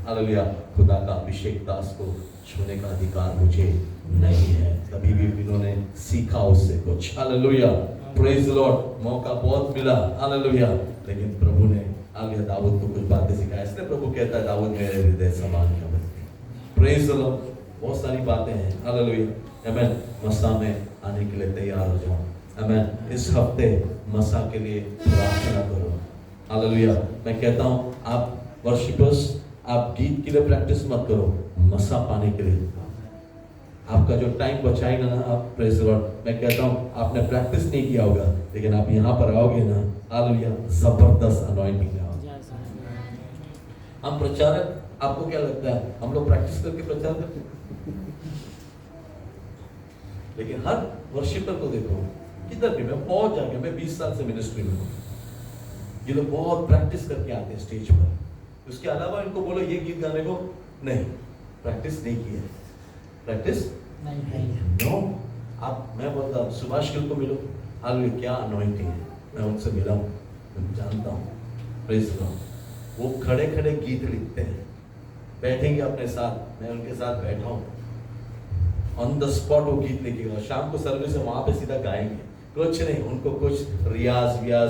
हालेलुया। खुदा का अभिषेक दास को छूने का अधिकार मुझे नहीं है। तभी भी इन्होंने सीखा उससे कुछ। हालेलुया। Praise the Lord. मौका बहुत मिला। हालेलुया। लेकिन प्रभु ने आगे दाऊद को कुछ बातें सिखाया। इसलिए प्रभु कहता है दाऊद मेरे हृदय समान का बन। Praise the Lord. बहुत सारी बातें हैं। हालेलुया। आमेन। मसा में आने के लिए तैयार हो जाओ। आमेन। इस हफ्ते मसा के लिए प्रार्थना करो। हालेलुया। मैं कहता हूँ आप वर्शिपर्स, आप गीत के लिए प्रैक्टिस मत करो, मसा पाने के लिए। आपका जो टाइम बचाएगा ना, आप प्रेज द लॉर्ड। मैं कहता हूँ आपने प्रैक्टिस नहीं किया होगा, लेकिन आप यहाँ पर आओगे ना, हालेलुया, जबरदस्त अनॉइंटिंग आओगे। हम प्रचारक आपको क्या लगता है हम लोग प्रैक्टिस करके प्रचार करते हैं? लेकिन हर वर्शिपर को देखो, किधर भी मैं पहुंच जाके, मैं 20 साल से मिनिस्ट्री में हूँ, ये लोग बहुत प्रैक्टिस करके आते हैं स्टेज पर। उसके अलावा इनको बोलो ये गीत गाने को, नहीं, प्रैक्टिस नहीं किया है, प्रैक्टिस नहीं। नो, आप, मैं बोलता हूँ सुभाष गिल को मिलो, हालेलुया, क्या अनॉइंटिंग है, मैं उनसे मिला हूँ, मैं जानता हूँ, प्रेज़ द लॉर्ड। वो खड़े खड़े गीत लिखते हैं, बैठेंगे अपने साथ, मैं उनके साथ बैठा हूँ, ऑन द स्पॉट वो गीत लिखेगा, शाम को सर्विस है वहां पे सीधा गाएंगे, कुछ नहीं, उनको कुछ रियाज व्याज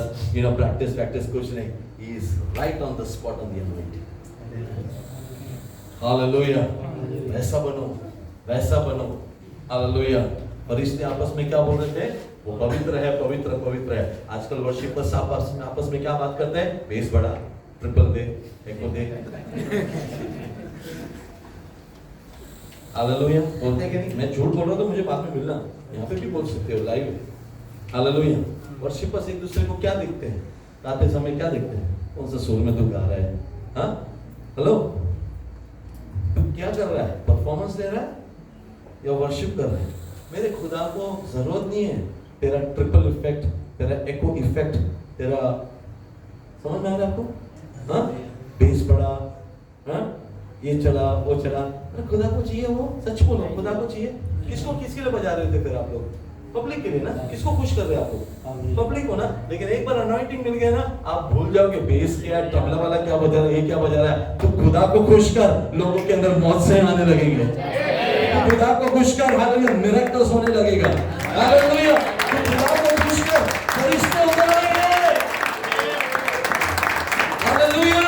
प्रैक्टिस कुछ नहीं, he is right on the spot on the anointing. Hallelujah, वैसा बनो, हालेलुया। और इसने आपस में क्या बोल रहे थे, वो पवित्र है, पवित्र पवित्र है। आजकल वर्शिपर्स आपस में क्या बात करते हैं, बेस बढ़ा, ट्रिपल दे, एको दे, हालेलुया, बोलते हैं कि नहीं? मैं झूठ बोल रहा हूं तो मुझे बाद में मिलना, यहाँ पे भी बोल सकते हो लाइव। हालेलुया। वर्शिपर्स एक दूसरे को क्या देखते हैं, गाते समय क्या देखते हैं, कौन सा सुर में तू गा रहा है, हाँ, हेलो, तू क्या कर रहा है, परफॉर्मेंस दे रहा है या वर्शिप कर रहा है? मेरे खुदा को जरूरत नहीं है तेरा ट्रिपल इफेक्ट, तेरा एको इफेक्ट, तेरा, समझ में आ रहा है आपको, हाँ, बेस बढ़ा, हाँ, ये चला वो चला, अरे खुदा को चाहिए वो, सच बोलो, खुदा को चाहिए। किसके लिए बजा रहे थे फिर आप लोग? पब्लिक के लिए ना, किसको खुश कर रहे हैं आप लोग? पब्लिक को ना। लेकिन एक बार अनॉइंटिंग मिल गया ना, आप भूल जाओ कि बेस क्या है, तबला वाला क्या बजा रहा है, ये क्या बजा रहा है, तो खुदा को खुश कर, लोगों के अंदर मौत से आने लगेंगे। खुदा को खुश कर, हालेलुया, मिरेकल्स होने लगेगा, हालेलुया। खुदा को खुश कर, फरिश्ते उतर आएंगे, हालेलुया,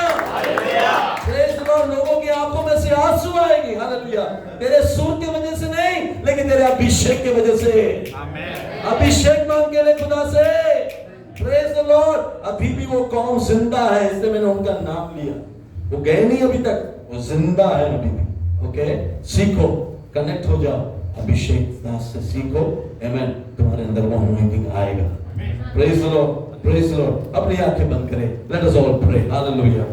प्रेज़ द लॉर्ड। लोगों की आंखों में से आंसू आएंगे, हालेलुया, तेरे सुर की वजह से नहीं, लेकिन तेरे अभिषेक की वजह से। अभिषेक मांग के ले खुदा से, प्रेज़ द लॉर्ड। अभी भी वो कौम जिंदा है, इसलिए मैंने उनका नाम लिया। वो गए नहीं अभी तक, वो जिंदा है अभी भी। ओके, सीखो, कनेक्ट हो जाओ, अभिषेक दास से सीखो, आमेन। तुम्हारे अंदर वो अनॉइंटिंग आएगा। Praise the Lord, praise the Lord. अपनी आंखें बंद करें, let us all pray, hallelujah.